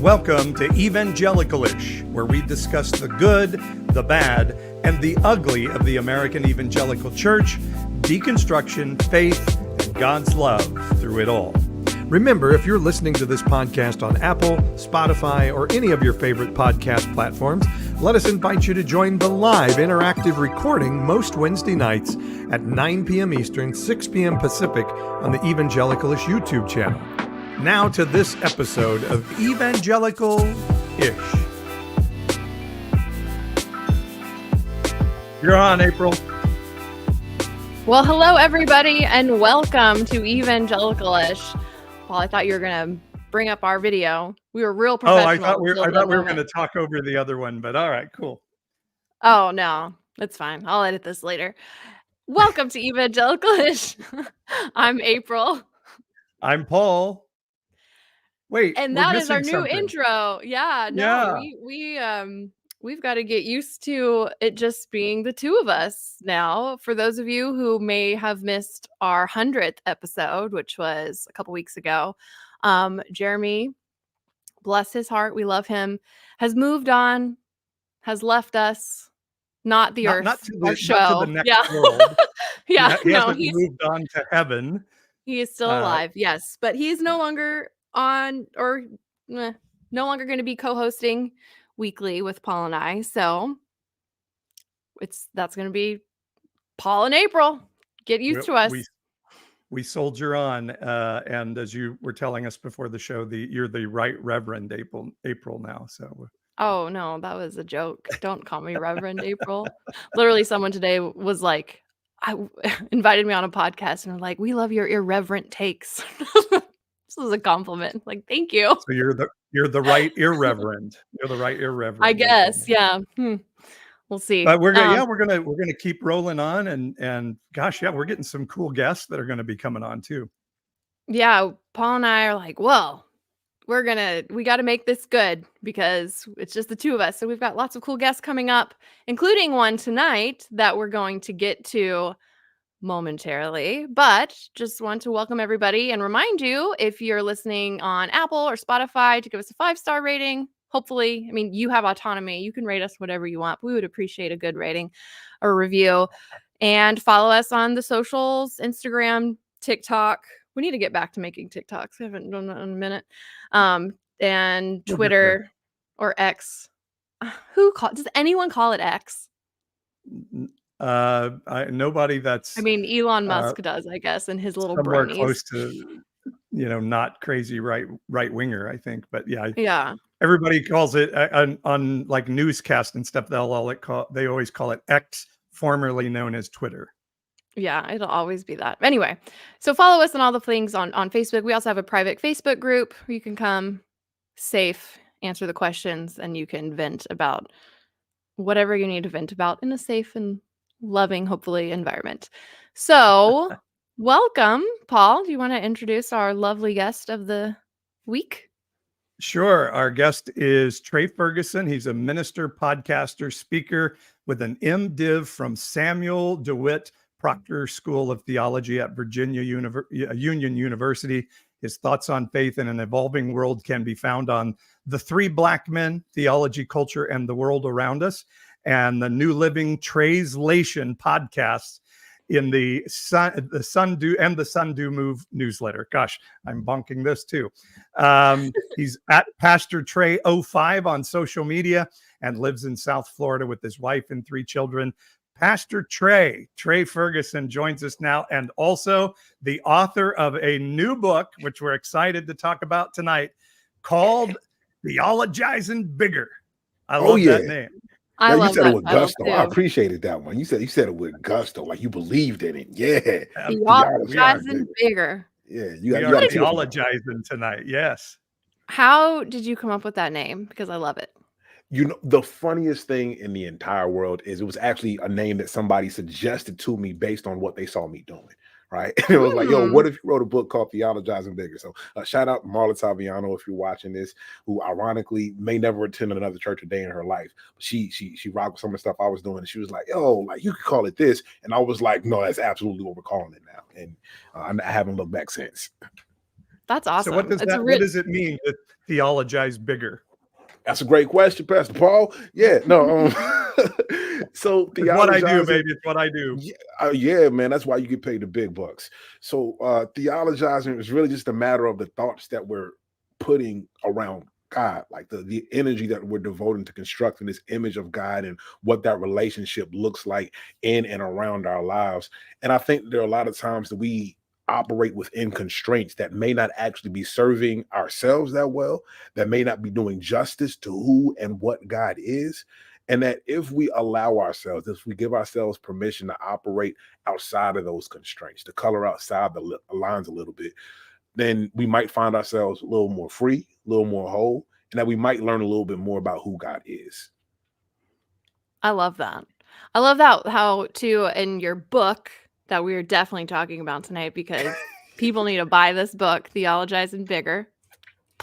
Welcome to Evangelicalish, where we discuss the good, the bad, and the ugly of the American evangelical church, deconstruction, faith, and God's love through it all. Remember, if you're listening to this podcast on Apple, Spotify, or any of your favorite podcast platforms, let us invite you to join the live interactive recording most Wednesday nights at 9 p.m. Eastern, 6 p.m. Pacific on the Evangelicalish YouTube channel. Now to this episode of Evangelical-ish. You're on, April. Well, hello, everybody, and welcome to Evangelical-ish. Paul, I thought you were going to bring up our video. We were real professional. Oh, I thought we were going to talk over the other one, but all right, cool. Oh, no, that's fine. I'll edit this later. Welcome to Evangelical-ish. I'm April. I'm Paul. Wait, and that is our new intro. Yeah, no, we've got to get used to it just being the two of us now. For those of you who may have missed our 100th episode, which was a couple weeks ago, Jeremy, bless his heart, we love him, has moved on, has left us, not the earth, not to our show. To the next world. He hasn't moved on to heaven. He is still alive, yes, but he's no longer on, or no longer going to be co-hosting weekly with Paul and I. So that's going to be Paul and April. Get used to us. We soldier on, and as you were telling us before the show, you're the Right Reverend April now. So. Oh no, that was a joke. Don't call me Reverend April. Literally, someone today was like, invited me on a podcast, and I'm like, "We love your irreverent takes." This is a compliment. Like, thank you. So you're the right irreverend. You're the right irreverend. I guess, yeah. We'll see. But we're gonna keep rolling on, and gosh, yeah, we're getting some cool guests that are going to be coming on too. Yeah, Paul and I are like, well, we got to make this good because it's just the two of us. So we've got lots of cool guests coming up, including one tonight that we're going to get to momentarily, but just want to welcome everybody and remind you, if you're listening on Apple or Spotify, to give us a 5-star rating. Hopefully, I mean, you have autonomy. You can rate us whatever you want. We would appreciate a good rating or review. And follow us on the socials, Instagram, TikTok. We need to get back to making TikToks. I haven't done that in a minute. And Twitter or X. Does anyone call it X? Nobody that's. I mean, Elon Musk does, I guess, and his little somewhere bronies. Close to, not crazy right winger, I think, but yeah. Everybody calls it on like newscast and stuff. They always call it X, formerly known as Twitter. Yeah, it'll always be that. Anyway, so follow us on all the things on Facebook. We also have a private Facebook group where you can come safe, answer the questions, and you can vent about whatever you need to vent about in a safe and loving, hopefully, environment. So welcome, Paul. Do you want to introduce our lovely guest of the week? Sure. Our guest is Trey Ferguson. He's a minister, podcaster, speaker with an MDiv from Samuel DeWitt Proctor School of Theology at Virginia Union University. His thoughts on faith in an evolving world can be found on The Three Black Men, Theology, Culture, and the World Around Us, and the New Living Translation podcasts in the Sundu Move newsletter. Gosh, I'm bonking this too. He's at Pastor Trey 05 on social media and lives in South Florida with his wife and 3 children. Pastor Trey Ferguson joins us now, and also the author of a new book, which we're excited to talk about tonight, called Theologizin Bigger. I love that name. I love said that it with gusto. I appreciated that one. You said it with gusto, like you believed in it. Yeah. Theologizin Bigger. Yeah, you are theologizing tonight. Yes. How did you come up with that name? Because I love it. The funniest thing in the entire world is it was actually a name that somebody suggested to me based on what they saw me doing. Right. And it was like, yo, what if you wrote a book called Theologizin Bigger? So shout out Marla Taviano, if you're watching this, who ironically may never attend another church a day in her life. But she rocked with some of the stuff I was doing. And she was like, yo, like you could call it this. And I was like, no, that's absolutely what we're calling it now. And I haven't looked back since. That's So what awesome. does that? What does it mean to theologize bigger? That's a great question, Pastor Paul. Yeah, no. So It's what I do, theologizing, baby. It's what I do. yeah, man. That's why you get paid the big bucks. So theologizing is really just a matter of the thoughts that we're putting around God, like the energy that we're devoting to constructing this image of God and what that relationship looks like in and around our lives. And I think there are a lot of times that we operate within constraints that may not actually be serving ourselves that well, that may not be doing justice to who and what God is. And that if we allow ourselves, if we give ourselves permission to operate outside of those constraints, to color outside the lines a little bit, then we might find ourselves a little more free, a little more whole, and that we might learn a little bit more about who God is. I love that. I love that how too in your book that we are definitely talking about tonight, because people need to buy this book, Theologizin Bigger.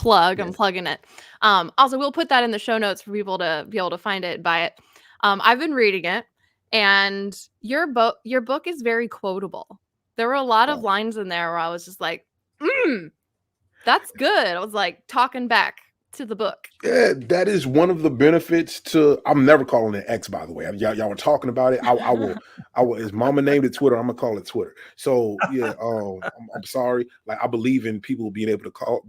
I'm Yes. plugging it. Also, we'll put that in the show notes for people to be able to find it and buy it. I've been reading it, and your book is very quotable. There were a lot of lines in there where I was just like, that's good. I was like talking back to the book. Yeah, that is one of the benefits to. I'm never calling it X, by the way. Y'all were talking about it. I will. His mama named it Twitter. I'm gonna call it Twitter. So yeah, I'm sorry. Like, I believe in people being able to call.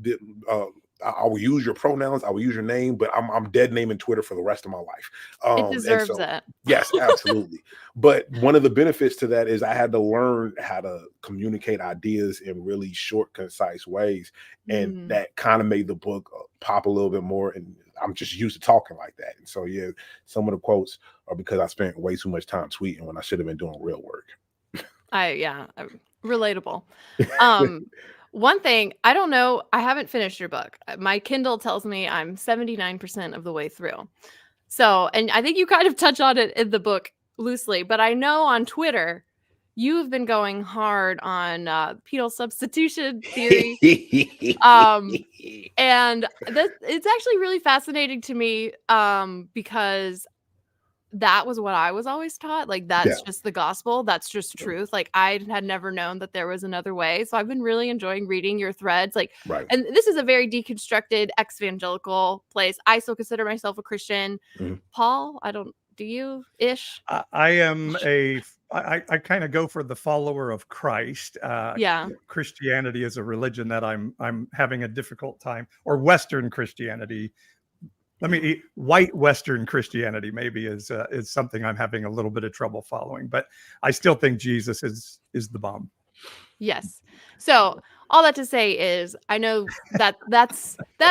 I will use your pronouns. I will use your name, but I'm dead naming Twitter for the rest of my life. It deserves it. Yes, absolutely. But one of the benefits to that is I had to learn how to communicate ideas in really short, concise ways. And that kind of made the book pop a little bit more. And I'm just used to talking like that. And so, yeah, some of the quotes are because I spent way too much time tweeting when I should have been doing real work. Relatable. One thing, I don't know, I haven't finished your book. My Kindle tells me I'm 79% of the way through. So, and I think you kind of touch on it in the book loosely, but I know on Twitter, you've been going hard on penal substitution theory. And it's actually really fascinating to me because that was what I was always taught. Like, that's just the gospel. That's just truth. Like, I had never known that there was another way. So I've been really enjoying reading your threads. Like, and this is a very deconstructed ex-evangelical place. I still consider myself a Christian. Paul, do you ish? I am I kind of go for the follower of Christ. Christianity is a religion that I'm having a difficult time, or Western Christianity. White Western Christianity maybe is something I'm having a little bit of trouble following, but I still think Jesus is the bomb. Yes. So all that to say is, I know that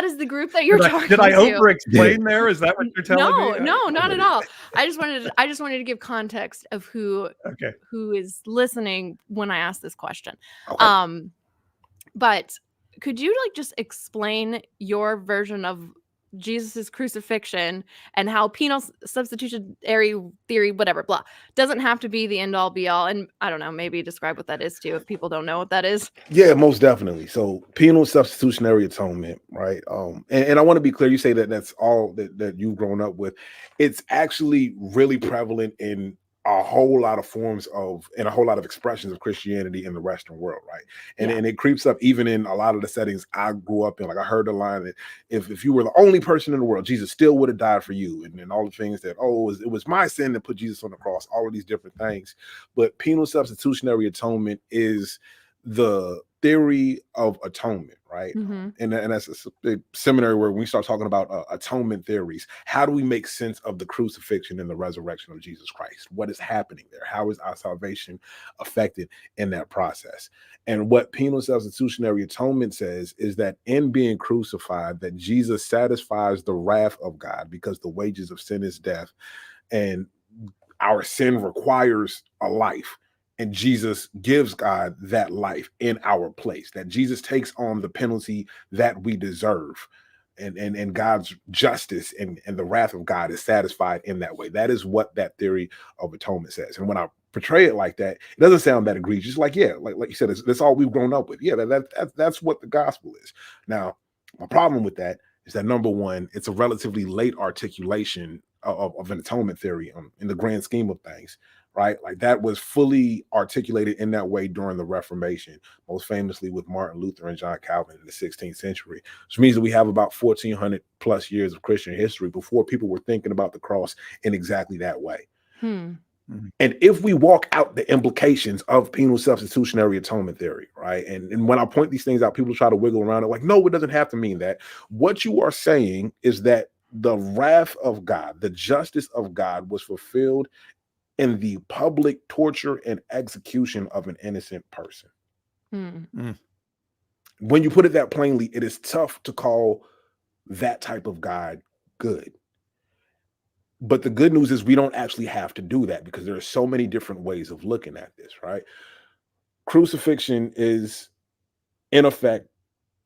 is the group that you're talking to. Did I over-explain there? Is that what you're telling me? No, not at all. I just wanted to give context of who is listening when I ask this question. Okay. But could you just explain your version of Jesus's crucifixion and how penal substitutionary theory, whatever, blah, doesn't have to be the end all be all? And I don't know, maybe describe what that is too, if people don't know what that is. Yeah, most definitely. So penal substitutionary atonement, right? And I want to be clear, you say that that's all that you've grown up with. It's actually really prevalent in a whole lot of forms of, and a whole lot of expressions of Christianity in the Western world, right? And it creeps up even in a lot of the settings I grew up in. Like, I heard the line that if you were the only person in the world, Jesus still would have died for you, and all the things that, it was my sin that put Jesus on the cross, all of these different things. But penal substitutionary atonement is the theory of atonement, right? And that's a seminary where we start talking about atonement theories. How do we make sense of the crucifixion and the resurrection of Jesus Christ? What is happening there? How is our salvation affected in that process? And what penal substitutionary atonement says is that in being crucified, that Jesus satisfies the wrath of God, because the wages of sin is death, and our sin requires a life. And Jesus gives God that life in our place, that Jesus takes on the penalty that we deserve. And God's justice and the wrath of God is satisfied in that way. That is what that theory of atonement says. And when I portray it like that, it doesn't sound that egregious. Like you said, that's all we've grown up with. Yeah, that's what the gospel is. Now, my problem with that is that, number one, it's a relatively late articulation of an atonement theory in the grand scheme of things, right? Like that was fully articulated in that way during the Reformation, most famously with Martin Luther and John Calvin in the 16th century, which means that we have about 1400 plus years of Christian history before people were thinking about the cross in exactly that way. And if we walk out the implications of penal substitutionary atonement theory, right? And when I point these things out, people try to wiggle around it like, no, it doesn't have to mean that. What you are saying is that the wrath of God, the justice of God was fulfilled in the public torture and execution of an innocent person. When you put it that plainly, it is tough to call that type of God good. But the good news is we don't actually have to do that because there are so many different ways of looking at this, right? Crucifixion is, in effect,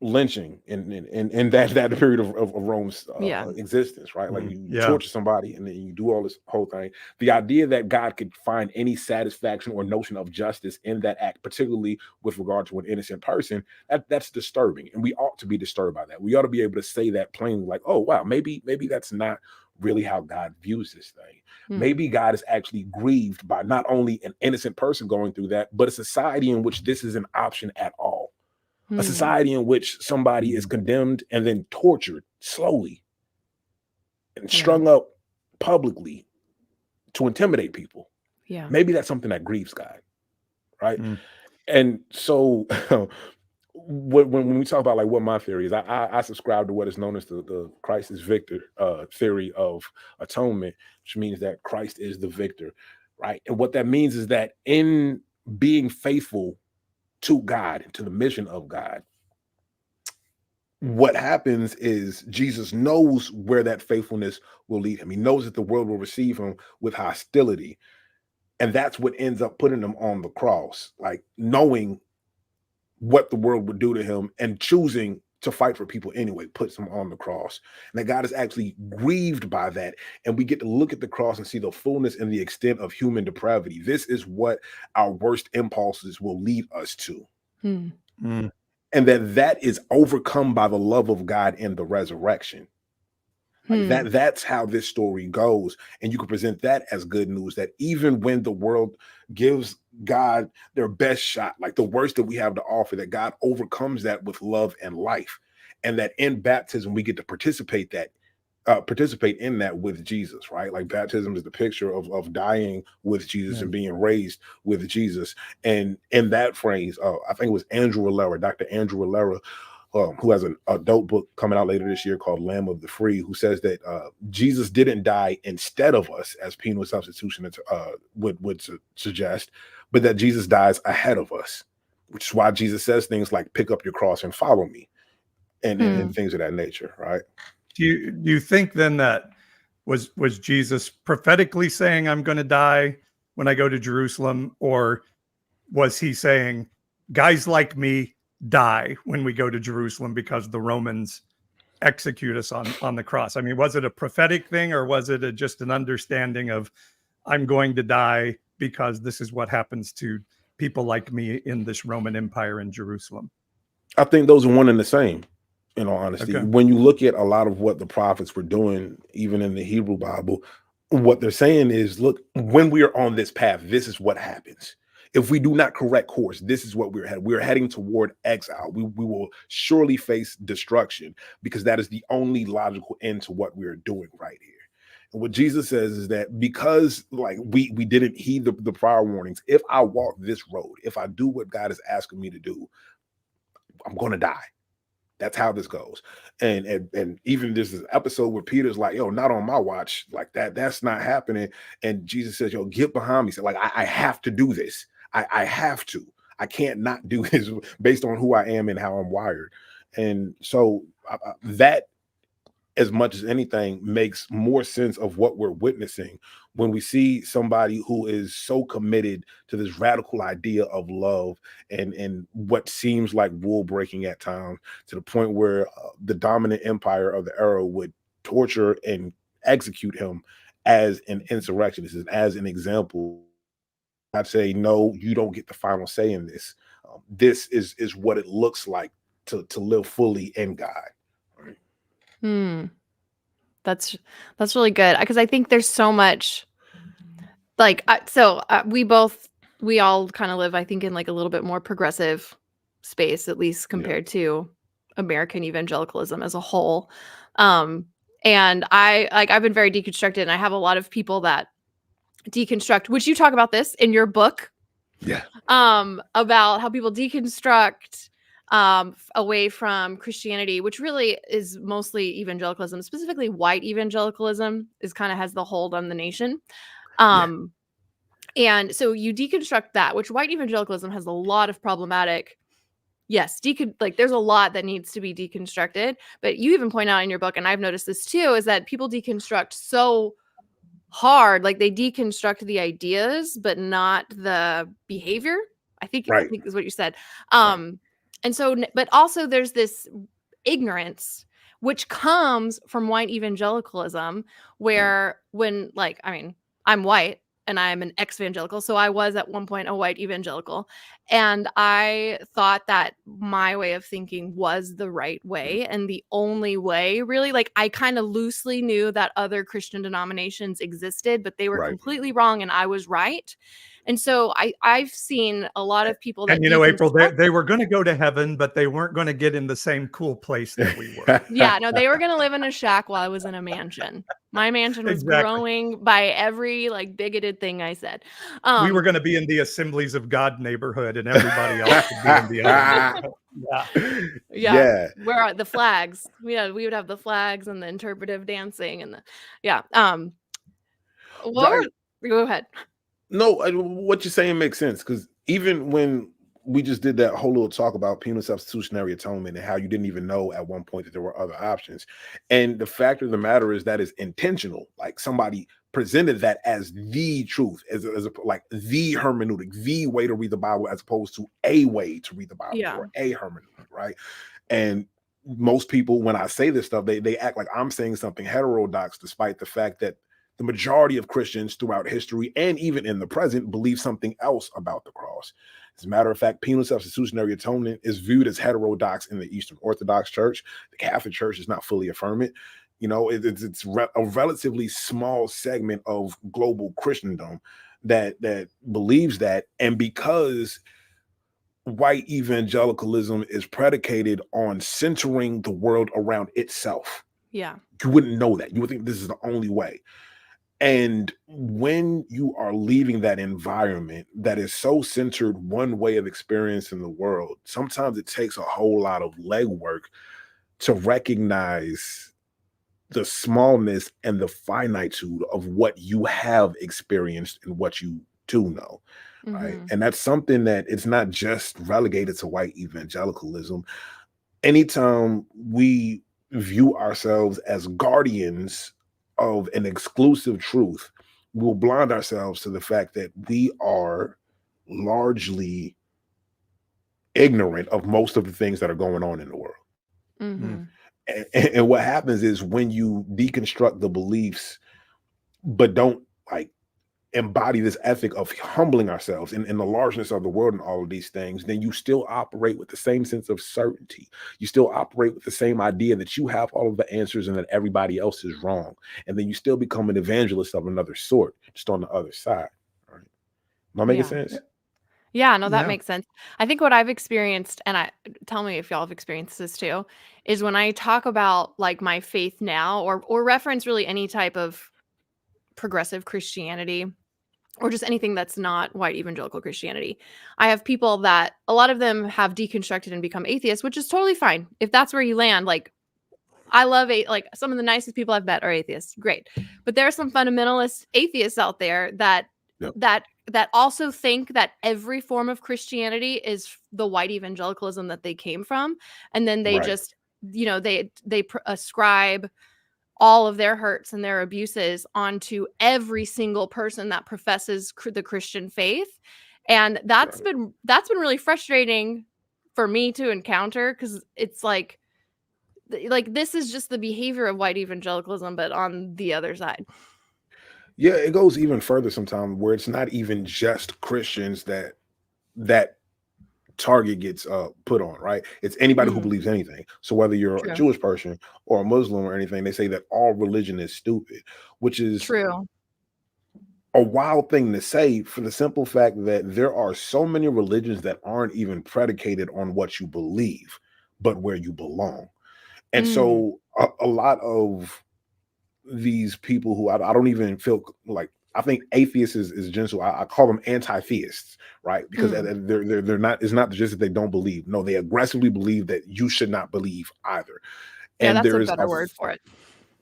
lynching in that period of Rome's existence, right? Like you torture somebody and then you do all this whole thing. The idea that God could find any satisfaction or notion of justice in that act, particularly with regard to an innocent person, that's disturbing, and we ought to be disturbed by that. We ought to be able to say that plainly, like, oh wow, maybe that's not really how God views this thing. Maybe God is actually grieved by not only an innocent person going through that, but a society in which this is an option at all. A society in which somebody is condemned and then tortured slowly and strung up publicly to intimidate people. Maybe that's something that grieves God, right? And so when we talk about like what my theory is, I subscribe to what is known as the Christ is victor theory of atonement, which means that Christ is the victor, right? And what that means is that in being faithful to God and to the mission of God, what happens is Jesus knows where that faithfulness will lead him. He knows that the world will receive him with hostility. And that's what ends up putting him on the cross, like knowing what the world would do to him and choosing to fight for people anyway, puts him on the cross. And that God is actually grieved by that. And we get to look at the cross and see the fullness and the extent of human depravity. This is what our worst impulses will lead us to. And that is overcome by the love of God in the resurrection. Like that's how this story goes. And you can present that as good news, that even when the world gives God their best shot, like the worst that we have to offer, that God overcomes that with love and life. And that in baptism, we get to participate in that with Jesus, right? Like baptism is the picture of dying with Jesus and being raised with Jesus. And in that phrase, I think it was Dr. Andrew Valera, who has an adult book coming out later this year called Lamb of the Free, who says that Jesus didn't die instead of us, as penal substitution would suggest, but that Jesus dies ahead of us, which is why Jesus says things like, pick up your cross and follow me, and things of that nature, right? Do you think then that was Jesus prophetically saying, I'm going to die when I go to Jerusalem? Or was he saying, guys like me die when we go to Jerusalem because the Romans execute us on the cross? I mean, was it a prophetic thing, or was it just an understanding of, I'm going to die because this is what happens to people like me in this Roman Empire in Jerusalem? I think those are one and the same. In all honesty, when you look at a lot of what the prophets were doing, even in the Hebrew Bible, what they're saying is, look, when we are on this path, this is what happens. If we do not correct course, this is what we're heading toward exile. We will surely face destruction, because that is the only logical end to what we're doing right here. And what Jesus says is that because like we didn't heed the prior warnings, if I walk this road, if I do what God is asking me to do, I'm going to die. That's how this goes. And even there's this episode where Peter's like, yo, not on my watch, like that's not happening. And Jesus says, yo, get behind me. So like, I have to do this. I have to. I can't not do this based on who I am and how I'm wired. And so that, as much as anything, makes more sense of what we're witnessing when we see somebody who is so committed to this radical idea of love and what seems like rule breaking at times, to the point where the dominant empire of the era would torture and execute him as an insurrectionist, as an example. I'd say, no, you don't get the final say in this. This is what it looks like to live fully in God. That's really good, because I think there's so much like we all kind of live, I think, in like a little bit more progressive space, at least compared to American evangelicalism as a whole. And I've been very deconstructed, and I have a lot of people that deconstruct, which you talk about this in your book. Yeah. About how people deconstruct away from Christianity, which really is mostly evangelicalism, specifically white evangelicalism is kind of has the hold on the nation. And so you deconstruct that, which white evangelicalism has a lot of problematic. Yes, there's a lot that needs to be deconstructed, but you even point out in your book, and I've noticed this too, is that people deconstruct so hard, like they deconstruct the ideas, but not the behavior. I think is what you said. And so, but also there's this ignorance which comes from white evangelicalism, where I'm white and I'm an ex-evangelical. So I was at one point a white evangelical. And I thought that my way of thinking was the right way and the only way, really. Like, I kind of loosely knew that other Christian denominations existed, but they were completely wrong and I was right. And so I've seen a lot of people that, and April, they were going to go to heaven, but they weren't going to get in the same cool place that we were. Yeah, no, they were going to live in a shack while I was in a mansion. My mansion was growing by every like bigoted thing I said. Um, we were going to be in the Assemblies of God neighborhood, and everybody else would be in the other. Yeah. Where are the flags? We would have the flags and the interpretive dancing and go ahead. No, what you're saying makes sense, because even when we just did that whole little talk about penal substitutionary atonement and how you didn't even know at one point that there were other options, and the fact of the matter is that is intentional. Like, somebody presented that as the truth, as like the hermeneutic, the way to read the Bible, as opposed to a way to read the Bible or a hermeneutic, right? And most people, when I say this stuff, they act like I'm saying something heterodox, despite the fact that the majority of Christians throughout history and even in the present believe something else about the cross. As a matter of fact, penal substitutionary atonement is viewed as heterodox in the Eastern Orthodox Church. The Catholic Church is not fully affirming it. It's a relatively small segment of global Christendom that believes that. And because white evangelicalism is predicated on centering the world around itself, you wouldn't know that. You would think this is the only way. And when you are leaving that environment that is so centered one way of experiencing the world, sometimes it takes a whole lot of legwork to recognize the smallness and the finitude of what you have experienced and what you do know. Right. And that's something that it's not just relegated to white evangelicalism. Anytime we view ourselves as guardians of an exclusive truth, we'll blind ourselves to the fact that we are largely ignorant of most of the things that are going on in the world. And what happens is, when you deconstruct the beliefs, but don't embody this ethic of humbling ourselves in the largeness of the world and all of these things, then you still operate with the same sense of certainty. You still operate with the same idea that you have all of the answers and that everybody else is wrong. And then you still become an evangelist of another sort, just on the other side. Right? Am I making sense? Yeah, no, that makes sense. I think what I've experienced, and tell me if y'all have experienced this too, is when I talk about like my faith now, or reference really any type of progressive Christianity, or just anything that's not white evangelical Christianity. I have people that a lot of them have deconstructed and become atheists, which is totally fine. If that's where you land, like, I love some of the nicest people I've met are atheists. Great. But there are some fundamentalist atheists out there that also think that every form of Christianity is the white evangelicalism that they came from. And then they just, they ascribe all of their hurts and their abuses onto every single person that professes the Christian faith. And that's been really frustrating for me to encounter, because it's like this is just the behavior of white evangelicalism, but on the other side. Yeah, it goes even further sometimes, where it's not even just Christians that target gets put on, right? It's anybody who believes anything. So whether you're a Jewish person or a Muslim or anything, they say that all religion is stupid, which is true. a wild thing to say for the simple fact that there are so many religions that aren't even predicated on what you believe, but where you belong. And Mm. so a lot of these people who I don't even feel like, I think atheists is gentle. I call them anti-theists, right? Because Mm. they're not. It's not just that they don't believe. No, they aggressively believe that you should not believe either. Yeah, And that's a there is better word for it.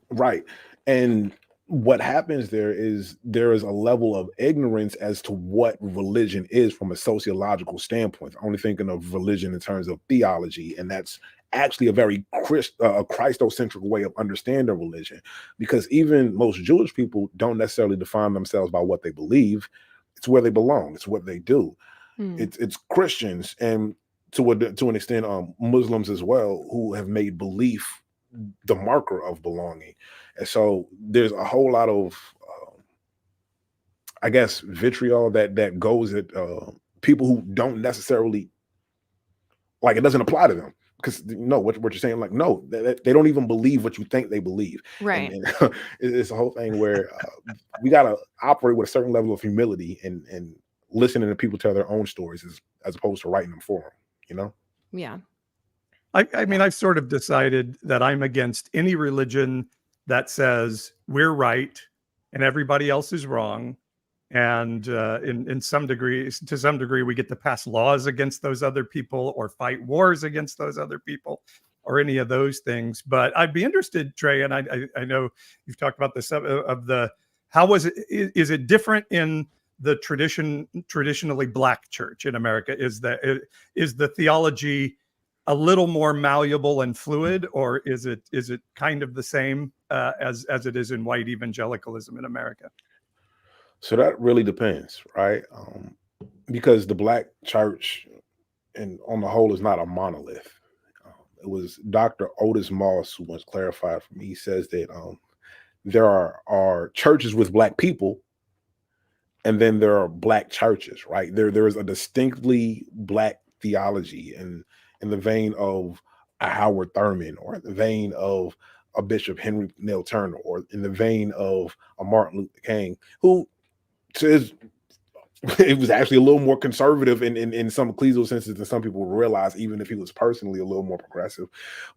right. And what happens there is a level of ignorance as to what religion is from a sociological standpoint. I'm only thinking of religion in terms of theology, and that's actually a very Christocentric way of understanding religion, because even most Jewish people don't necessarily define themselves by what they believe. It's where they belong. It's what they do. Mm. It's Christians, and to an extent, Muslims as well, who have made belief the marker of belonging. And so there's a whole lot of, I guess, vitriol that goes at people who don't necessarily, like, it doesn't apply to them. Because what you're saying, like, no, they don't even believe what you think they believe. Right. And it's a whole thing where we got to operate with a certain level of humility and listening to people tell their own stories as opposed to writing them for them, you know? Yeah. I mean, I've sort of decided that I'm against any religion that says we're right and everybody else is wrong. And in some degrees, to some degree, we get to pass laws against those other people or fight wars against those other people or any of those things. But I'd be interested, Trey, and I know you've talked about this of the, how was it? Is it different in the traditionally Black church in America? Is the theology a little more malleable and fluid, or is it kind of the same as it is in white evangelicalism in America? So that really depends, right? Because the Black church, and on the whole, is not a monolith. It was Dr. Otis Moss who once clarified for me. He says that there are churches with Black people, and then there are Black churches, right? There is a distinctly Black theology in the vein of a Howard Thurman, or in the vein of a Bishop Henry Neil Turner, or in the vein of a Martin Luther King, who says it was actually a little more conservative in some ecclesial senses than some people realize, even if he was personally a little more progressive.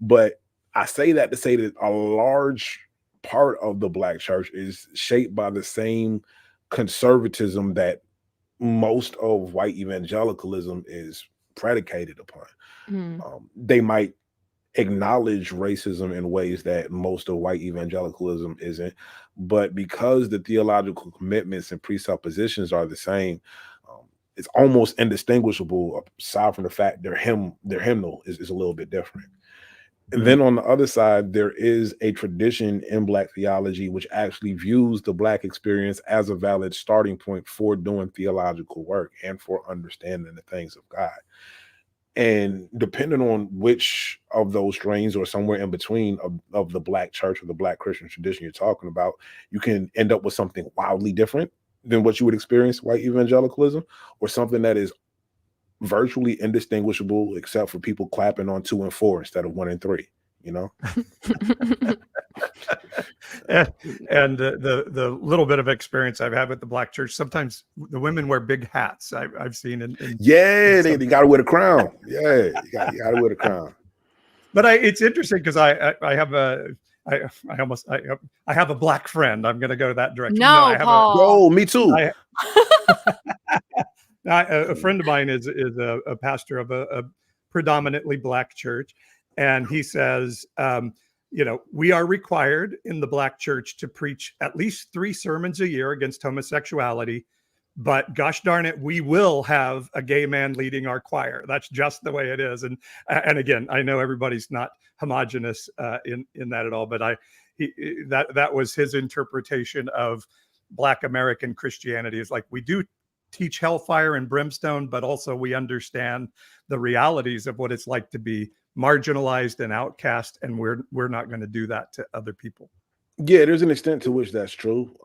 But I say that to say that a large part of the Black church is shaped by the same conservatism that most of white evangelicalism is predicated upon. Mm. They might acknowledge racism in ways that most of white evangelicalism isn't, but because the theological commitments and presuppositions are the same, it's almost indistinguishable, aside from the fact their hymnal is a little bit different. And then on the other side, there is a tradition in Black theology which actually views the Black experience as a valid starting point for doing theological work and for understanding the things of God. And depending on which of those strains, or somewhere in between of the Black church or the Black Christian tradition you're talking about, you can end up with something wildly different than what you would experience white evangelicalism, or something that is virtually indistinguishable except for people clapping on 2 and 4 instead of 1 and 3, you know? And the little bit of experience I've had with the Black church, sometimes the women wear big hats. I've seen in yeah, they got to wear the crown. Yeah, you got to wear the crown. But it's interesting because I have I have a Black friend. I'm going to go that direction. No, I have Paul. Me too. A friend of mine is a pastor of a predominantly Black church, and he says, we are required in the Black church to preach at least 3 sermons a year against homosexuality, but gosh darn it, we will have a gay man leading our choir. That's just the way it is. And again, I know everybody's not homogenous in that at all, but that was his interpretation of Black American Christianity, is like, we do teach hellfire and brimstone, but also we understand the realities of what it's like to be marginalized and outcast, and we're not going to do that to other people. Yeah, there's an extent to which that's true,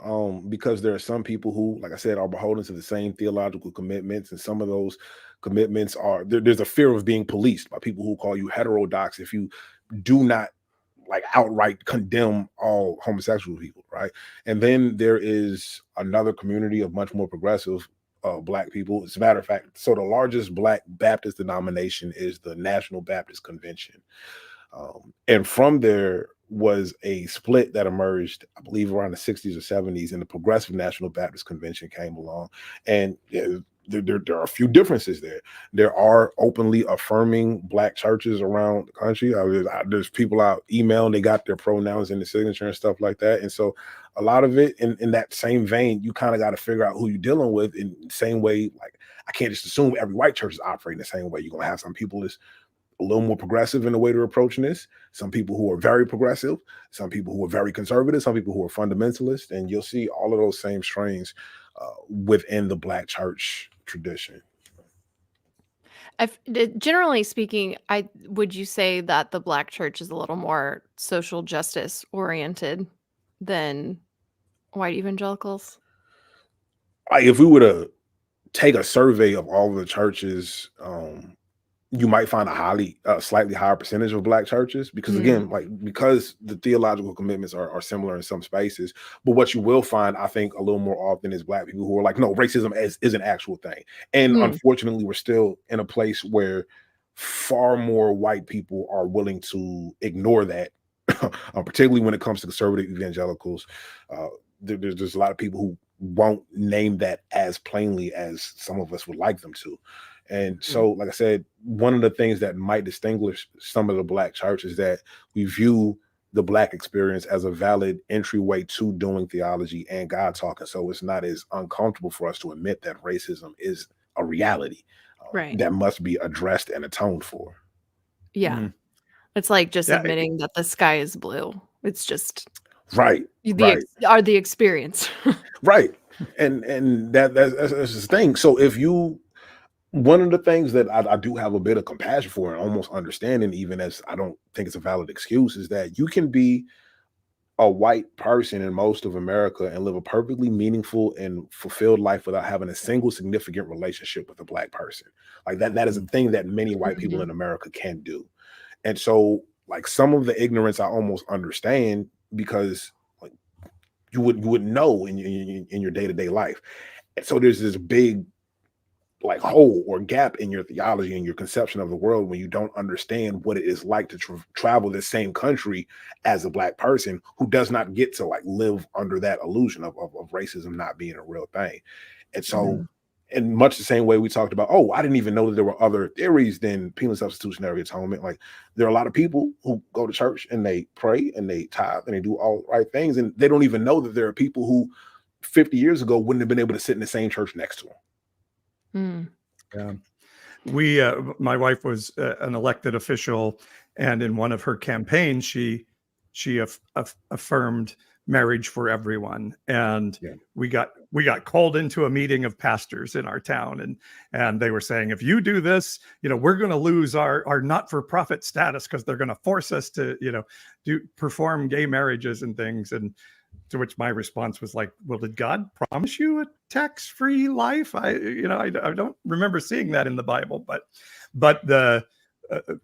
because there are some people who, like I said, are beholden to the same theological commitments, and some of those commitments are there's a fear of being policed by people who call you heterodox if you do not, like, outright condemn all homosexual people, right? And then there is another community of much more progressive Black people. As a matter of fact, so the largest Black Baptist denomination is the National Baptist Convention. And from there was a split that emerged, I believe, around the 60s or 70s, and the Progressive National Baptist Convention came along. And there are a few differences there. There are openly affirming Black churches around the country. There's people out emailing, they got their pronouns in the signature and stuff like that. And so a lot of it in that same vein, you kind of got to figure out who you're dealing with in the same way. Like, I can't just assume every white church is operating the same way. You're going to have some people that's a little more progressive in the way they're approaching this, some people who are very progressive, some people who are very conservative, some people who are fundamentalist, and you'll see all of those same strains within the Black church tradition. Generally speaking, would you say that the Black church is a little more social justice oriented than white evangelicals? If we were to take a survey of all of the churches, you might find a slightly higher percentage of Black churches, because again, because the theological commitments are similar in some spaces. But what you will find, I think, a little more often is Black people who are like, no, racism is an actual thing. And unfortunately, we're still in a place where far more white people are willing to ignore that, particularly when it comes to conservative evangelicals. There's a lot of people who won't name that as plainly as some of us would like them to. And so, like I said, one of the things that might distinguish some of the Black churches is that we view the Black experience as a valid entryway to doing theology and God talking. So it's not as uncomfortable for us to admit that racism is a reality that must be addressed and atoned for. Yeah. It's like just admitting that the sky is blue. It's just the experience. Right. And that's the thing. So one of the things that I do have a bit of compassion for and almost understanding, even as I don't think it's a valid excuse, is that you can be a white person in most of America and live a perfectly meaningful and fulfilled life without having a single significant relationship with a Black person. Like that is a thing that many white people in America can't do. And so, like, some of the ignorance I almost understand, because like you would know in your day-to-day life. And so there's this big like hole or gap in your theology and your conception of the world when you don't understand what it is like to travel the same country as a Black person who does not get to like live under that illusion of racism not being a real thing. And so in much the same way we talked about, I didn't even know that there were other theories than penal substitutionary atonement. Like, there are a lot of people who go to church and they pray and they tithe and they do all right things, and they don't even know that there are people who 50 years ago wouldn't have been able to sit in the same church next to them. Yeah. My wife was an elected official, and in one of her campaigns, she affirmed marriage for everyone. And we got called into a meeting of pastors in our town, and they were saying, if you do this, we're going to lose our not-for-profit status because they're going to force us to, perform gay marriages and things. And to which my response was like, well, did God promise you a tax-free life? I don't remember seeing that in the Bible, but the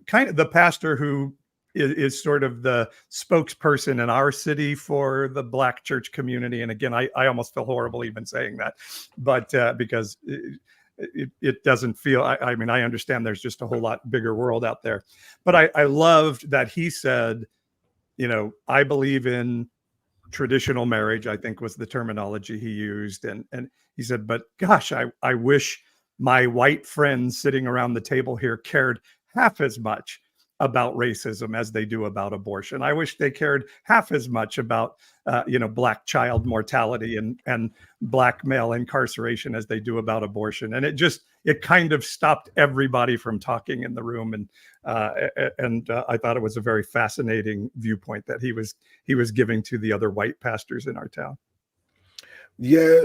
kind of the pastor who is sort of the spokesperson in our city for the Black church community. And again, I almost feel horrible even saying that, but because it doesn't feel, I mean, I understand there's just a whole lot bigger world out there, but I loved that he said, I believe in traditional marriage, I think was the terminology he used. And he said, but gosh, I wish my white friends sitting around the table here cared half as much about racism as they do about abortion. I wish they cared half as much about, Black child mortality and Black male incarceration as they do about abortion. And it kind of stopped everybody from talking in the room. And I thought it was a very fascinating viewpoint that he was giving to the other white pastors in our town. Yeah.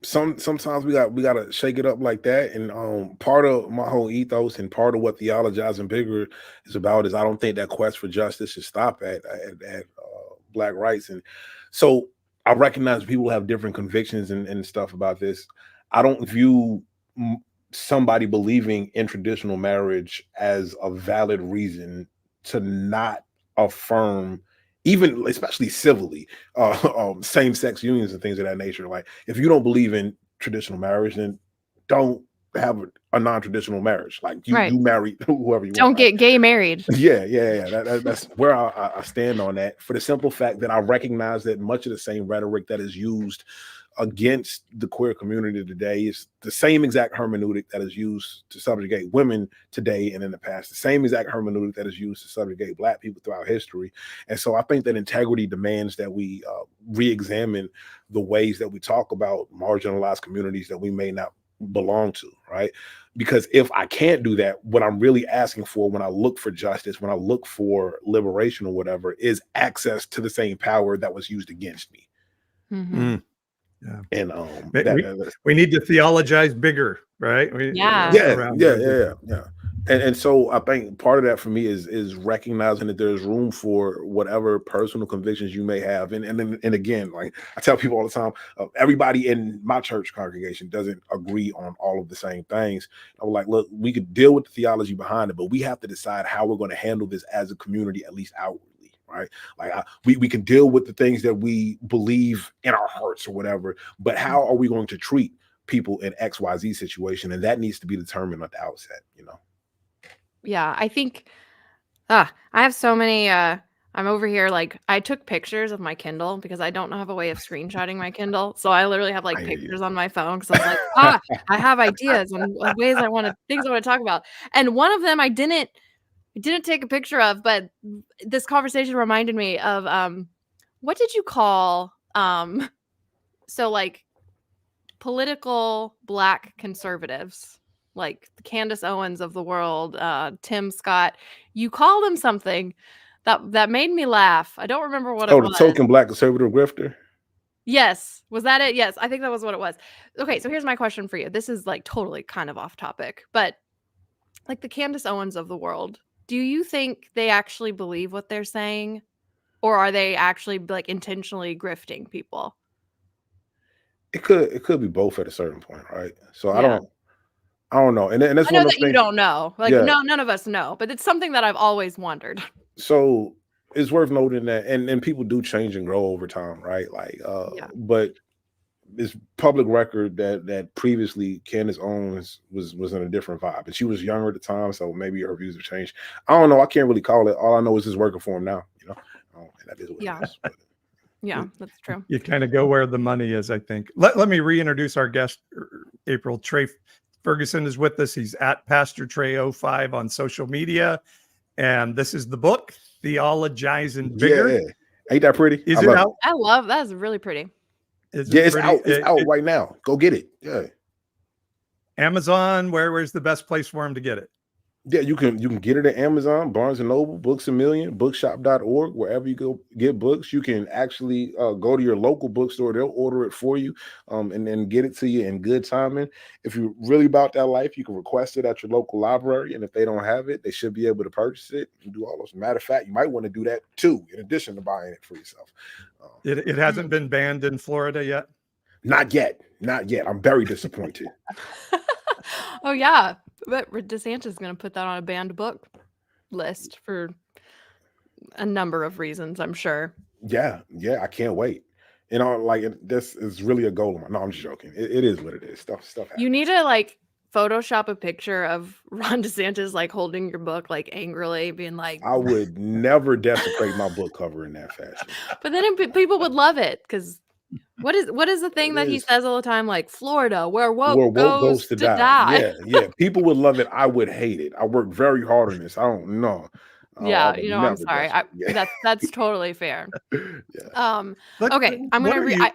Sometimes we got to shake it up like that. And part of my whole ethos and part of what Theologizin Bigger is about is I don't think that quest for justice should stop at Black rights. And so I recognize people have different convictions and stuff about this. I don't view somebody believing in traditional marriage as a valid reason to not affirm even especially civilly, same-sex unions and things of that nature. Like, if you don't believe in traditional marriage, then don't have a non-traditional marriage. Like, Right. you marry whoever you Don't want. Right? get gay married. Yeah. That's where I stand on that, for the simple fact that I recognize that much of the same rhetoric that is used against the queer community today is the same exact hermeneutic that is used to subjugate women today and in the past, the same exact hermeneutic that is used to subjugate Black people throughout history. And so I think that integrity demands that we re-examine the ways that we talk about marginalized communities that we may not belong to, right? Because if I can't do that, what I'm really asking for when I look for justice, when I look for liberation or whatever, is access to the same power that was used against me. Mm-hmm. Yeah. And we need to theologize bigger, right? Yeah. And so I think part of that for me is recognizing that there's room for whatever personal convictions you may have. And again, like I tell people all the time, everybody in my church congregation doesn't agree on all of the same things. I'm like, look, we could deal with the theology behind it, but we have to decide how we're going to handle this as a community, at least outwardly. Right, like we can deal with the things that we believe in our hearts or whatever, but how are we going to treat people in XYZ situation? And that needs to be determined at the outset, you know. Yeah, I think I have so many I'm over here, like, I took pictures of my Kindle because I don't have a way of screenshotting my Kindle. So I literally have like I hear you. pictures on my phone because I was like, I have ideas and ways things I want to talk about. And one of them I didn't take a picture of, but this conversation reminded me of what did you call so like political Black conservatives, like the Candace Owens of the world, Tim Scott. You called him something that made me laugh. I don't remember what it Oh, was. the token Black conservative grifter. Yes. Was that it? Yes, I think that was what it was. Okay, so here's my question for you. This is like totally kind of off topic, but like the Candace Owens of the world, do you think they actually believe what they're saying? Or are they actually like intentionally grifting people? It could be both at a certain point, right? So Yeah. I don't know. And that's I know one of that those you things. don't know. Like, Yeah. no, none of us know, but it's something that I've always wondered. So it's worth noting that and people do change and grow over time, right? Like Yeah. but it's public record that previously Candace Owens was in a different vibe, and she was younger at the time, so maybe her views have changed. I don't know. I can't really call it. All I know is it's working for him now. You know, and that is what Yeah. it is. But, Yeah, that's true. You kind of go where the money is, I think. Let me reintroduce our guest, April. Trey Ferguson is with us. He's at Pastor Trey05 on social media. And this is the book, Theologizin Bigger. yeah, ain't that pretty? Is it out? I love that. Is really pretty. It's out. It's out right now. Go get it. Yeah. Amazon, where's the best place for him to get it? Yeah, you can get it at Amazon, Barnes & Noble, Books A Million, bookshop.org, wherever you go get books. You can actually go to your local bookstore. They'll order it for you and then get it to you in good timing. If you're really about that life, you can request it at your local library. And if they don't have it, they should be able to purchase it and do all those. Matter of fact, you might want to do that too, in addition to buying it for yourself. It hasn't been banned in Florida yet? Not yet. I'm very disappointed. Oh, yeah. But DeSantis is going to put that on a banned book list for a number of reasons, I'm sure. Yeah, I can't wait. You know, like this is really a goal of mine. No, I'm just joking. It is what it is. Stuff happens. You need to like Photoshop a picture of Ron DeSantis like holding your book like angrily, being like, I would never desecrate my book cover in that fashion. But then people would love it because what is the thing that he says all the time? Like Florida, where woke goes to die. Yeah. People would love it. I would hate it. I worked very hard on this. I don't know. Yeah, I'm sorry. That's totally fair. Yeah. Okay, I'm gonna